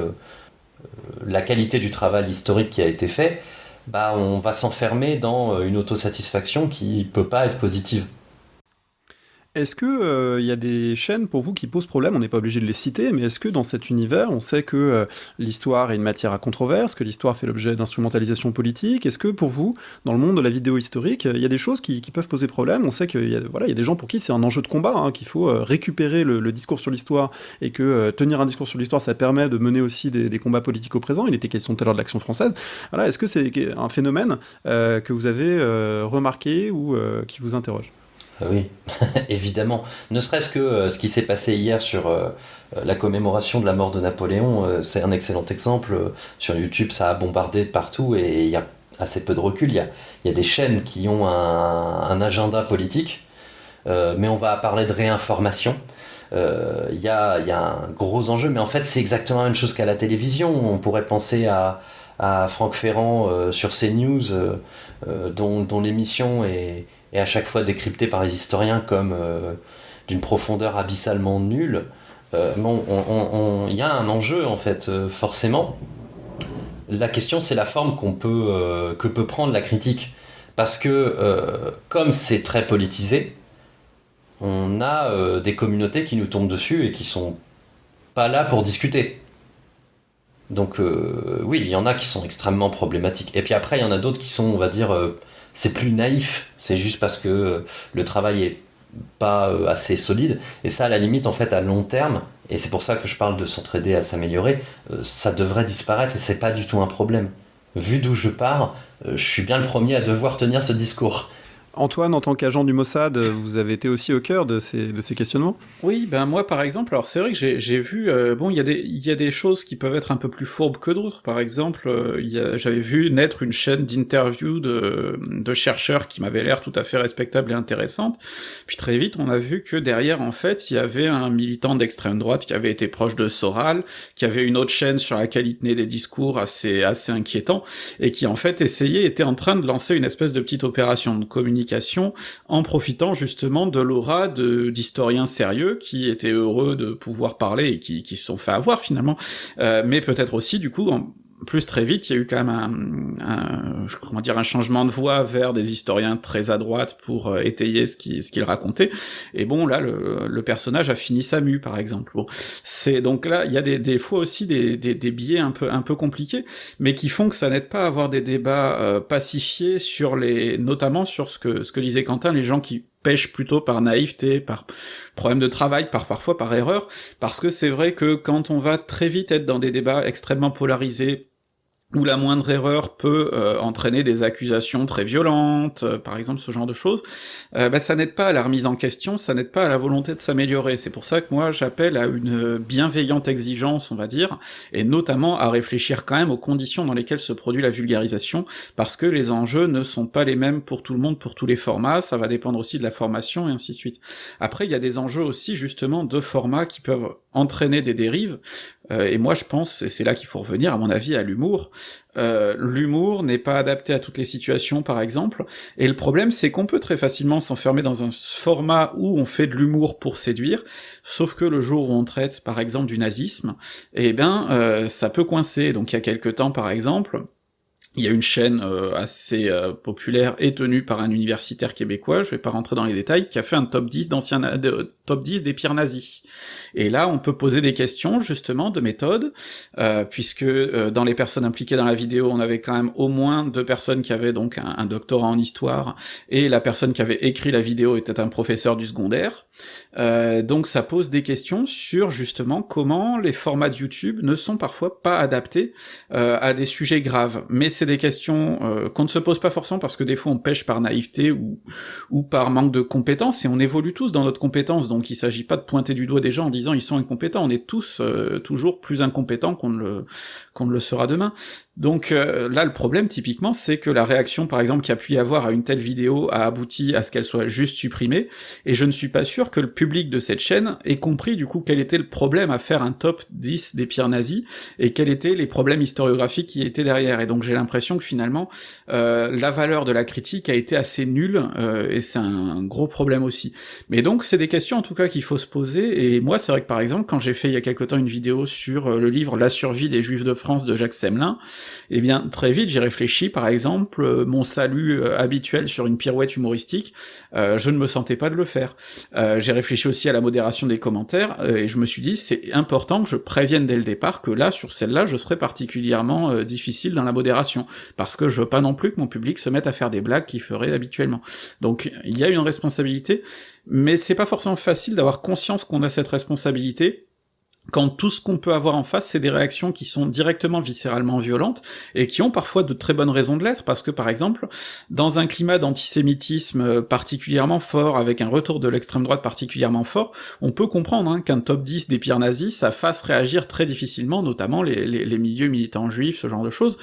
la qualité du travail historique qui a été fait, bah on va s'enfermer dans une autosatisfaction qui peut pas être positive. Est-ce que y a des chaînes pour vous qui posent problème? On n'est pas obligé de les citer, mais est-ce que dans cet univers, on sait que l'histoire est une matière à controverse, que l'histoire fait l'objet d'instrumentalisation politique? Est-ce que pour vous, dans le monde de la vidéo historique, il y a des choses qui peuvent poser problème? On sait qu'il y a, voilà, il y a des gens pour qui c'est un enjeu de combat, hein, qu'il faut récupérer le discours sur l'histoire, et que tenir un discours sur l'histoire, ça permet de mener aussi des combats politiques au présent. Il était question tout à l'heure de l'Action française. Voilà, est-ce que c'est un phénomène que vous avez remarqué ou qui vous interroge? Oui, évidemment. Ne serait-ce que ce qui s'est passé hier sur la commémoration de la mort de Napoléon, c'est un excellent exemple. Sur YouTube, ça a bombardé de partout et il y a assez peu de recul. Il y a des chaînes qui ont un agenda politique, mais on va parler de réinformation. Il y a un gros enjeu, mais en fait, c'est exactement la même chose qu'à la télévision. On pourrait penser à Franck Ferrand sur CNews, dont l'émission est à chaque fois décrypté par les historiens comme d'une profondeur abyssalement nulle. Il y a un enjeu en fait, forcément. La question, c'est la forme que peut prendre la critique, parce que comme c'est très politisé, on a des communautés qui nous tombent dessus et qui sont pas là pour discuter. Donc oui, il y en a qui sont extrêmement problématiques. Et puis après, il y en a d'autres qui sont, on va dire, c'est plus naïf, c'est juste parce que le travail est pas assez solide, et ça à la limite en fait à long terme, et c'est pour ça que je parle de s'entraider à s'améliorer, ça devrait disparaître et c'est pas du tout un problème. Vu d'où je pars, je suis bien le premier à devoir tenir ce discours. Antoine, en tant qu'agent du Mossad, vous avez été aussi au cœur de ces questionnements? Oui, ben moi par exemple, alors c'est vrai que j'ai vu, bon, il y a des choses qui peuvent être un peu plus fourbes que d'autres. Par exemple, j'avais vu naître une chaîne d'interviews de chercheurs qui m'avait l'air tout à fait respectable et intéressante. Puis très vite, on a vu que derrière, en fait, il y avait un militant d'extrême droite qui avait été proche de Soral, qui avait une autre chaîne sur laquelle il tenait des discours assez inquiétants, et qui en fait était en train de lancer une espèce de petite opération de communication en profitant justement de l'aura d'historiens sérieux qui étaient heureux de pouvoir parler et qui se sont fait avoir finalement, mais peut-être aussi du coup plus très vite, il y a eu quand même un changement de voix vers des historiens très à droite pour étayer ce qu'ils racontaient. Et bon, là, le personnage a fini sa mue, par exemple. Bon, c'est donc là, il y a des fois aussi des biais un peu compliqués, mais qui font que ça n'aide pas à avoir des débats pacifiés notamment sur ce que disait Quentin, les gens qui pêchent plutôt par naïveté, par problème de travail, parfois par erreur, parce que c'est vrai que quand on va très vite être dans des débats extrêmement polarisés, où la moindre erreur peut entraîner des accusations très violentes, par exemple ce genre de choses, ça n'aide pas à la remise en question, ça n'aide pas à la volonté de s'améliorer. C'est pour ça que moi j'appelle à une bienveillante exigence, on va dire, et notamment à réfléchir quand même aux conditions dans lesquelles se produit la vulgarisation, parce que les enjeux ne sont pas les mêmes pour tout le monde, pour tous les formats, ça va dépendre aussi de la formation, et ainsi de suite. Après, il y a des enjeux aussi justement de formats qui peuvent entraîner des dérives, et moi je pense, et c'est là qu'il faut revenir à mon avis à l'humour. L'humour n'est pas adapté à toutes les situations par exemple, et le problème c'est qu'on peut très facilement s'enfermer dans un format où on fait de l'humour pour séduire, sauf que le jour où on traite par exemple du nazisme, ça peut coincer. Donc il y a quelque temps par exemple, il y a une chaîne assez populaire et tenue par un universitaire québécois, je vais pas rentrer dans les détails, qui a fait un top 10 top 10 des pires nazis. Et là, on peut poser des questions, justement, de méthode, puisque dans les personnes impliquées dans la vidéo, on avait quand même au moins 2 personnes qui avaient donc un doctorat en histoire, et la personne qui avait écrit la vidéo était un professeur du secondaire. Donc ça pose des questions sur, justement, comment les formats de YouTube ne sont parfois pas adaptés à des sujets graves. Mais c'est des questions qu'on ne se pose pas forcément, parce que des fois on pêche par naïveté ou par manque de compétences, et on évolue tous dans notre compétence, donc il s'agit pas de pointer du doigt des gens en disant ils sont incompétents, on est tous toujours plus incompétents qu'on ne le sera demain. Donc là, le problème, typiquement, c'est que la réaction, par exemple, qu'il y a pu y avoir à une telle vidéo a abouti à ce qu'elle soit juste supprimée, et je ne suis pas sûr que le public de cette chaîne ait compris, du coup, quel était le problème à faire un top 10 des pires nazis, et quels étaient les problèmes historiographiques qui étaient derrière. Et donc j'ai l'impression que finalement, la valeur de la critique a été assez nulle, et c'est un gros problème aussi. Mais donc c'est des questions, en tout cas, qu'il faut se poser, et moi, c'est vrai que, par exemple, quand j'ai fait il y a quelque temps une vidéo sur le livre La survie des Juifs de France de Jacques Semelin, eh bien, très vite, j'ai réfléchi, par exemple, mon salut habituel sur une pirouette humoristique, je ne me sentais pas de le faire. J'ai réfléchi aussi à la modération des commentaires, et je me suis dit, c'est important que je prévienne dès le départ que là, sur celle-là, je serai particulièrement difficile dans la modération, parce que je veux pas non plus que mon public se mette à faire des blagues qu'il ferait habituellement. Donc, il y a une responsabilité, mais c'est pas forcément facile d'avoir conscience qu'on a cette responsabilité, quand tout ce qu'on peut avoir en face, c'est des réactions qui sont directement viscéralement violentes, et qui ont parfois de très bonnes raisons de l'être, parce que par exemple, dans un climat d'antisémitisme particulièrement fort, avec un retour de l'extrême droite particulièrement fort, on peut comprendre qu'un top 10 des pires nazis, ça fasse réagir très difficilement, notamment les milieux militants juifs, ce genre de choses.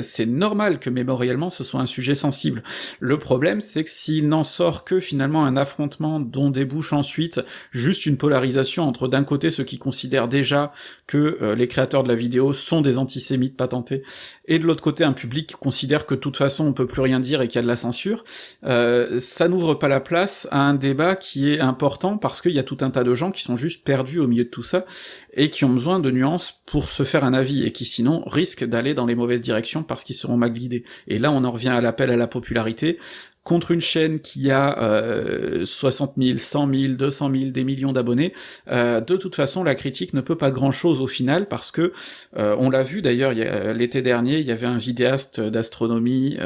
C'est normal que mémoriellement ce soit un sujet sensible. Le problème, c'est que s'il n'en sort que finalement un affrontement dont débouche ensuite juste une polarisation entre d'un côté ceux qui considèrent déjà que les créateurs de la vidéo sont des antisémites patentés, et de l'autre côté un public qui considère que de toute façon on peut plus rien dire et qu'il y a de la censure, ça n'ouvre pas la place à un débat qui est important, parce qu'il y a tout un tas de gens qui sont juste perdus au milieu de tout ça, et qui ont besoin de nuances pour se faire un avis, et qui sinon risquent d'aller dans les mauvaises directions parce qu'ils seront mal guidés. Et là on en revient à l'appel à la popularité, contre une chaîne qui a 60 000, 100 000, 200 000, des millions d'abonnés, de toute façon, la critique ne peut pas grand-chose au final, parce que, on l'a vu d'ailleurs, l'été dernier, il y avait un vidéaste d'astronomie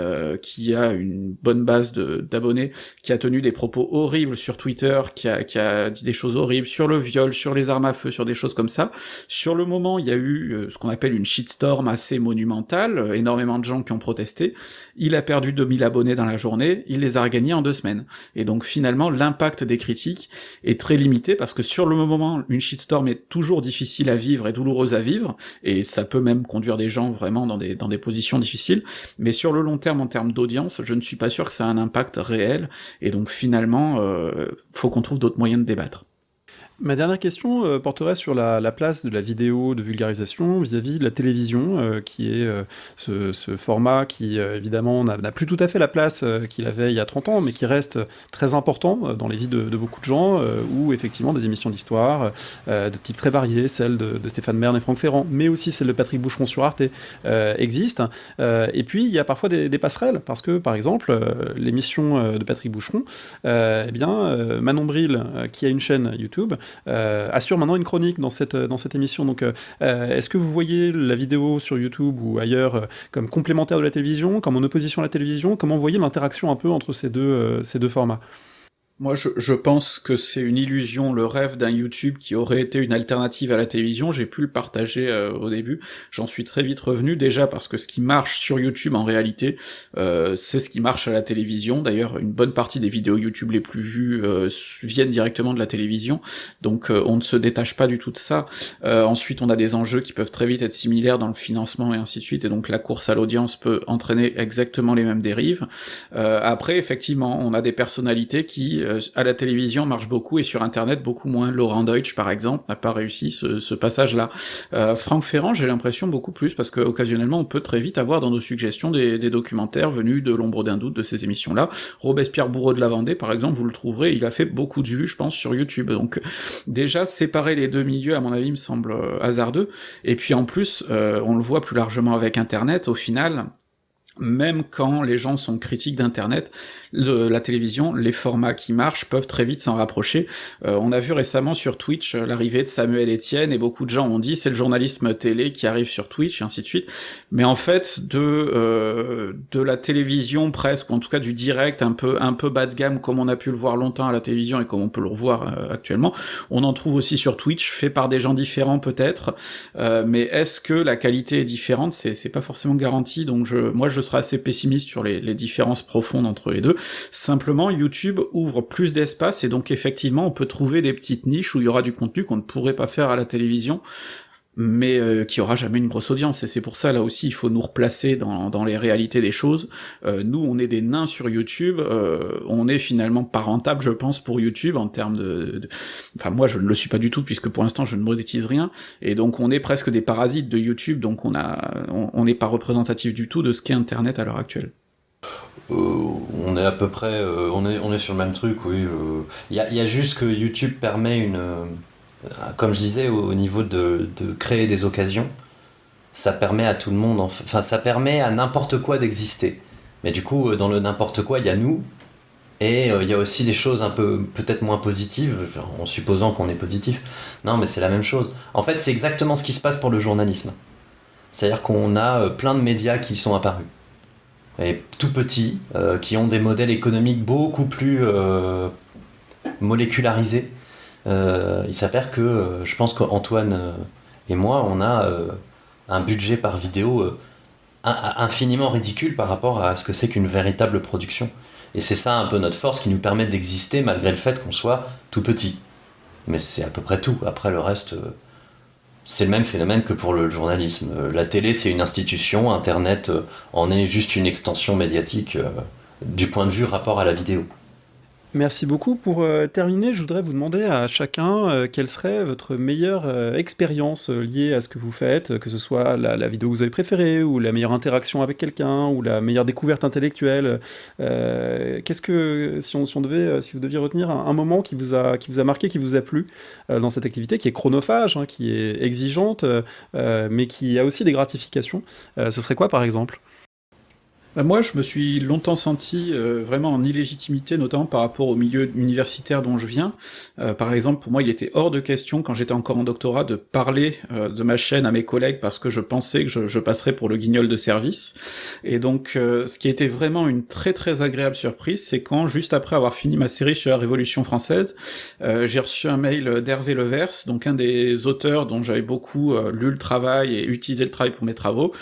qui a une bonne base d'abonnés, qui a tenu des propos horribles sur Twitter, qui a dit des choses horribles sur le viol, sur les armes à feu, sur des choses comme ça. Sur le moment, il y a eu ce qu'on appelle une shitstorm assez monumentale, énormément de gens qui ont protesté, il a perdu 2000 abonnés dans la journée, il les a regagnés en 2 semaines. Et donc finalement, l'impact des critiques est très limité, parce que sur le moment, une shitstorm est toujours difficile à vivre et douloureuse à vivre, et ça peut même conduire des gens vraiment dans des positions difficiles, mais sur le long terme, en termes d'audience, je ne suis pas sûr que ça a un impact réel, et donc finalement, faut qu'on trouve d'autres moyens de débattre. Ma dernière question porterait sur la place de la vidéo de vulgarisation vis-à-vis de la télévision, qui est ce format qui, évidemment, n'a plus tout à fait la place qu'il avait il y a 30 ans, mais qui reste très important dans les vies de beaucoup de gens, où, effectivement, des émissions d'histoire de type très varié, celles de Stéphane Bern et Franck Ferrand, mais aussi celles de Patrick Boucheron sur Arte, existent. Et puis, il y a parfois des passerelles, parce que, par exemple, l'émission de Patrick Boucheron, Manon Bril, qui a une chaîne YouTube, assure maintenant une chronique dans cette émission. Donc, est-ce que vous voyez la vidéo sur YouTube ou ailleurs comme complémentaire de la télévision, comme en opposition à la télévision? Comment vous voyez l'interaction un peu entre ces deux formats? Moi, je pense que c'est une illusion, le rêve d'un YouTube qui aurait été une alternative à la télévision. J'ai pu le partager au début, j'en suis très vite revenu, déjà parce que ce qui marche sur YouTube, en réalité, c'est ce qui marche à la télévision. D'ailleurs, une bonne partie des vidéos YouTube les plus vues viennent directement de la télévision, donc on ne se détache pas du tout de ça. Ensuite, on a des enjeux qui peuvent très vite être similaires dans le financement et ainsi de suite, et donc la course à l'audience peut entraîner exactement les mêmes dérives. Après, effectivement, on a des personnalités qui à la télévision marche beaucoup, et sur internet beaucoup moins. Laurent Deutsch, par exemple, n'a pas réussi ce passage-là. Franck Ferrand, j'ai l'impression beaucoup plus, parce que occasionnellement on peut très vite avoir dans nos suggestions des documentaires venus de l'ombre d'un doute de ces émissions-là. Robespierre Bourreau de la Vendée, par exemple, vous le trouverez, il a fait beaucoup de vues, je pense, sur YouTube. Donc déjà, séparer les deux milieux, à mon avis, me semble hasardeux. Et puis en plus, on le voit plus largement avec internet, au final, même quand les gens sont critiques d'internet, la télévision, les formats qui marchent peuvent très vite s'en rapprocher. On a vu récemment sur Twitch l'arrivée de Samuel Etienne, et beaucoup de gens ont dit c'est le journalisme télé qui arrive sur Twitch, et ainsi de suite. Mais en fait, de la télévision presque, ou en tout cas du direct un peu bas de gamme, comme on a pu le voir longtemps à la télévision et comme on peut le revoir actuellement, on en trouve aussi sur Twitch, fait par des gens différents peut-être, mais est-ce que la qualité est différente? C'est pas forcément garanti, donc moi je serais assez pessimiste sur les différences profondes entre les deux. Simplement, YouTube ouvre plus d'espace, et donc effectivement on peut trouver des petites niches où il y aura du contenu qu'on ne pourrait pas faire à la télévision, mais qui aura jamais une grosse audience, et c'est pour ça, là aussi, il faut nous replacer dans les réalités des choses. Nous, on est des nains sur YouTube, on est finalement pas rentable, je pense, pour YouTube, en termes Enfin, moi, je ne le suis pas du tout, puisque pour l'instant, je ne monétise rien, et donc on est presque des parasites de YouTube, donc on n'est pas représentatif du tout de ce qu'est Internet à l'heure actuelle. On est à peu près, on est sur le même truc, oui. Il y a juste que YouTube permet comme je disais, au niveau de créer des occasions, ça permet à tout le monde, enfin ça permet à n'importe quoi d'exister. Mais du coup, dans le n'importe quoi, il y a nous, et il y a aussi des choses un peu peut-être moins positives, en supposant qu'on est positif. Non, mais c'est la même chose. En fait, c'est exactement ce qui se passe pour le journalisme. C'est-à-dire qu'on a plein de médias qui sont apparus. Et tout petits, qui ont des modèles économiques beaucoup plus molécularisés. Il s'avère que je pense qu'Antoine et moi, on a un budget par vidéo infiniment ridicule par rapport à ce que c'est qu'une véritable production. Et c'est ça un peu notre force qui nous permet d'exister malgré le fait qu'on soit tout petit. Mais c'est à peu près tout. Après le reste, c'est le même phénomène que pour le journalisme. La télé, c'est une institution, Internet en est juste une extension médiatique du point de vue rapport à la vidéo. Merci beaucoup. Pour terminer, je voudrais vous demander à chacun quelle serait votre meilleure expérience liée à ce que vous faites, que ce soit la vidéo que vous avez préférée, ou la meilleure interaction avec quelqu'un, ou la meilleure découverte intellectuelle. Qu'est-ce que, si vous deviez retenir un moment qui vous a marqué, qui vous a plu dans cette activité, qui est chronophage, hein, qui est exigeante, mais qui a aussi des gratifications, ce serait quoi par exemple ? Moi, je me suis longtemps senti vraiment en illégitimité, notamment par rapport au milieu universitaire dont je viens. Par exemple, pour moi, il était hors de question, quand j'étais encore en doctorat, de parler de ma chaîne à mes collègues, parce que je pensais que je passerais pour le guignol de service. Et donc, ce qui a été vraiment une très très agréable surprise, c'est quand, juste après avoir fini ma série sur la Révolution française, j'ai reçu un mail d'Hervé Levers, donc un des auteurs dont j'avais beaucoup lu le travail et utilisé le travail pour mes travaux,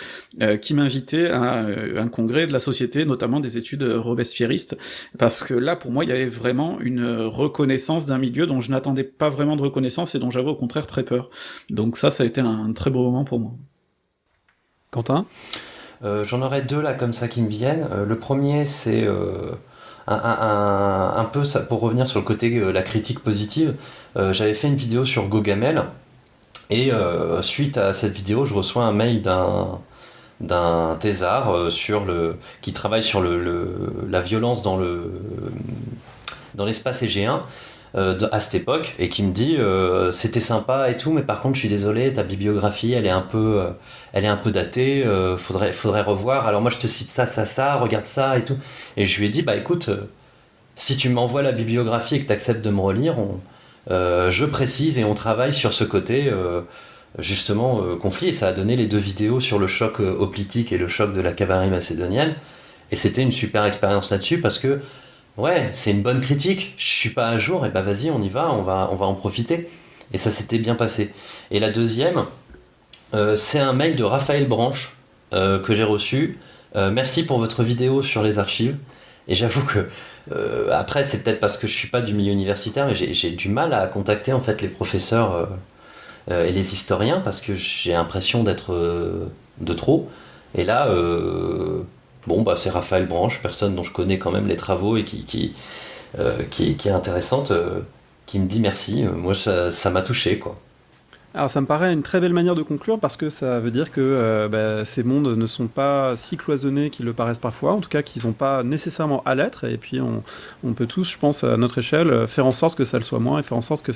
qui m'invitait à un congrès de la société, notamment des études robespierristes, parce que là, pour moi, il y avait vraiment une reconnaissance d'un milieu dont je n'attendais pas vraiment de reconnaissance et dont j'avais au contraire très peur. Donc ça a été un très beau moment pour moi. Quentin ? J'en aurais deux là comme ça qui me viennent. Le premier, c'est un peu ça, pour revenir sur le côté la critique positive. J'avais fait une vidéo sur Gogamel, et suite à cette vidéo, je reçois un mail d'un thésard qui travaille sur la violence dans l'espace égéen à cette époque, et qui me dit c'était sympa et tout, mais par contre je suis désolé, ta bibliographie elle est un peu datée, faudrait revoir, alors moi je te cite ça, regarde ça et tout. Et je lui ai dit bah écoute, si tu m'envoies la bibliographie et que tu acceptes de me relire, je précise et on travaille sur ce côté justement conflit, et ça a donné les deux vidéos sur le choc hoplitique et le choc de la cavalerie macédonienne, et c'était une super expérience là-dessus, parce que ouais, c'est une bonne critique, je suis pas à jour, et bah vas-y, on y va, on va en profiter, et ça s'était bien passé. Et la deuxième, c'est un mail de Raphaël Branche que j'ai reçu, merci pour votre vidéo sur les archives. Et j'avoue que après c'est peut-être parce que je suis pas du milieu universitaire, mais j'ai du mal à contacter en fait les professeurs et les historiens, parce que j'ai l'impression d'être de trop. Et là, c'est Raphaël Branche, personne dont je connais quand même les travaux et qui est intéressante, qui me dit merci. Moi, ça m'a touché, quoi. Alors ça me paraît une très belle manière de conclure, parce que ça veut dire que ces mondes ne sont pas si cloisonnés qu'ils le paraissent parfois, en tout cas qu'ils n'ont pas nécessairement à l'être, et puis on peut tous, je pense, à notre échelle, faire en sorte que ça le soit moins, et faire en sorte que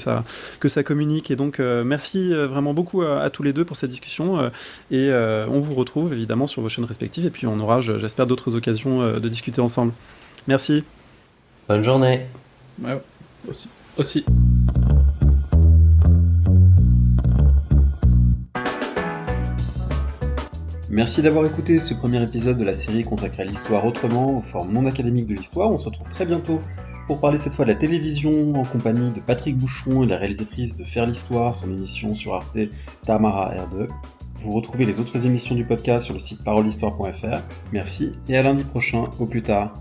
ça communique. Et donc merci vraiment beaucoup à tous les deux pour cette discussion, et on vous retrouve évidemment sur vos chaînes respectives, et puis on aura, j'espère, d'autres occasions de discuter ensemble. Merci. Bonne journée. Ouais, aussi. Merci d'avoir écouté ce premier épisode de la série consacrée à l'histoire autrement, aux formes non académiques de l'histoire. On se retrouve très bientôt pour parler cette fois de la télévision, en compagnie de Patrick Bouchon et la réalisatrice de Faire l'Histoire, son émission sur Arte, Tamara R2. Vous retrouvez les autres émissions du podcast sur le site parolehistoire.fr. Merci et à lundi prochain, au plus tard.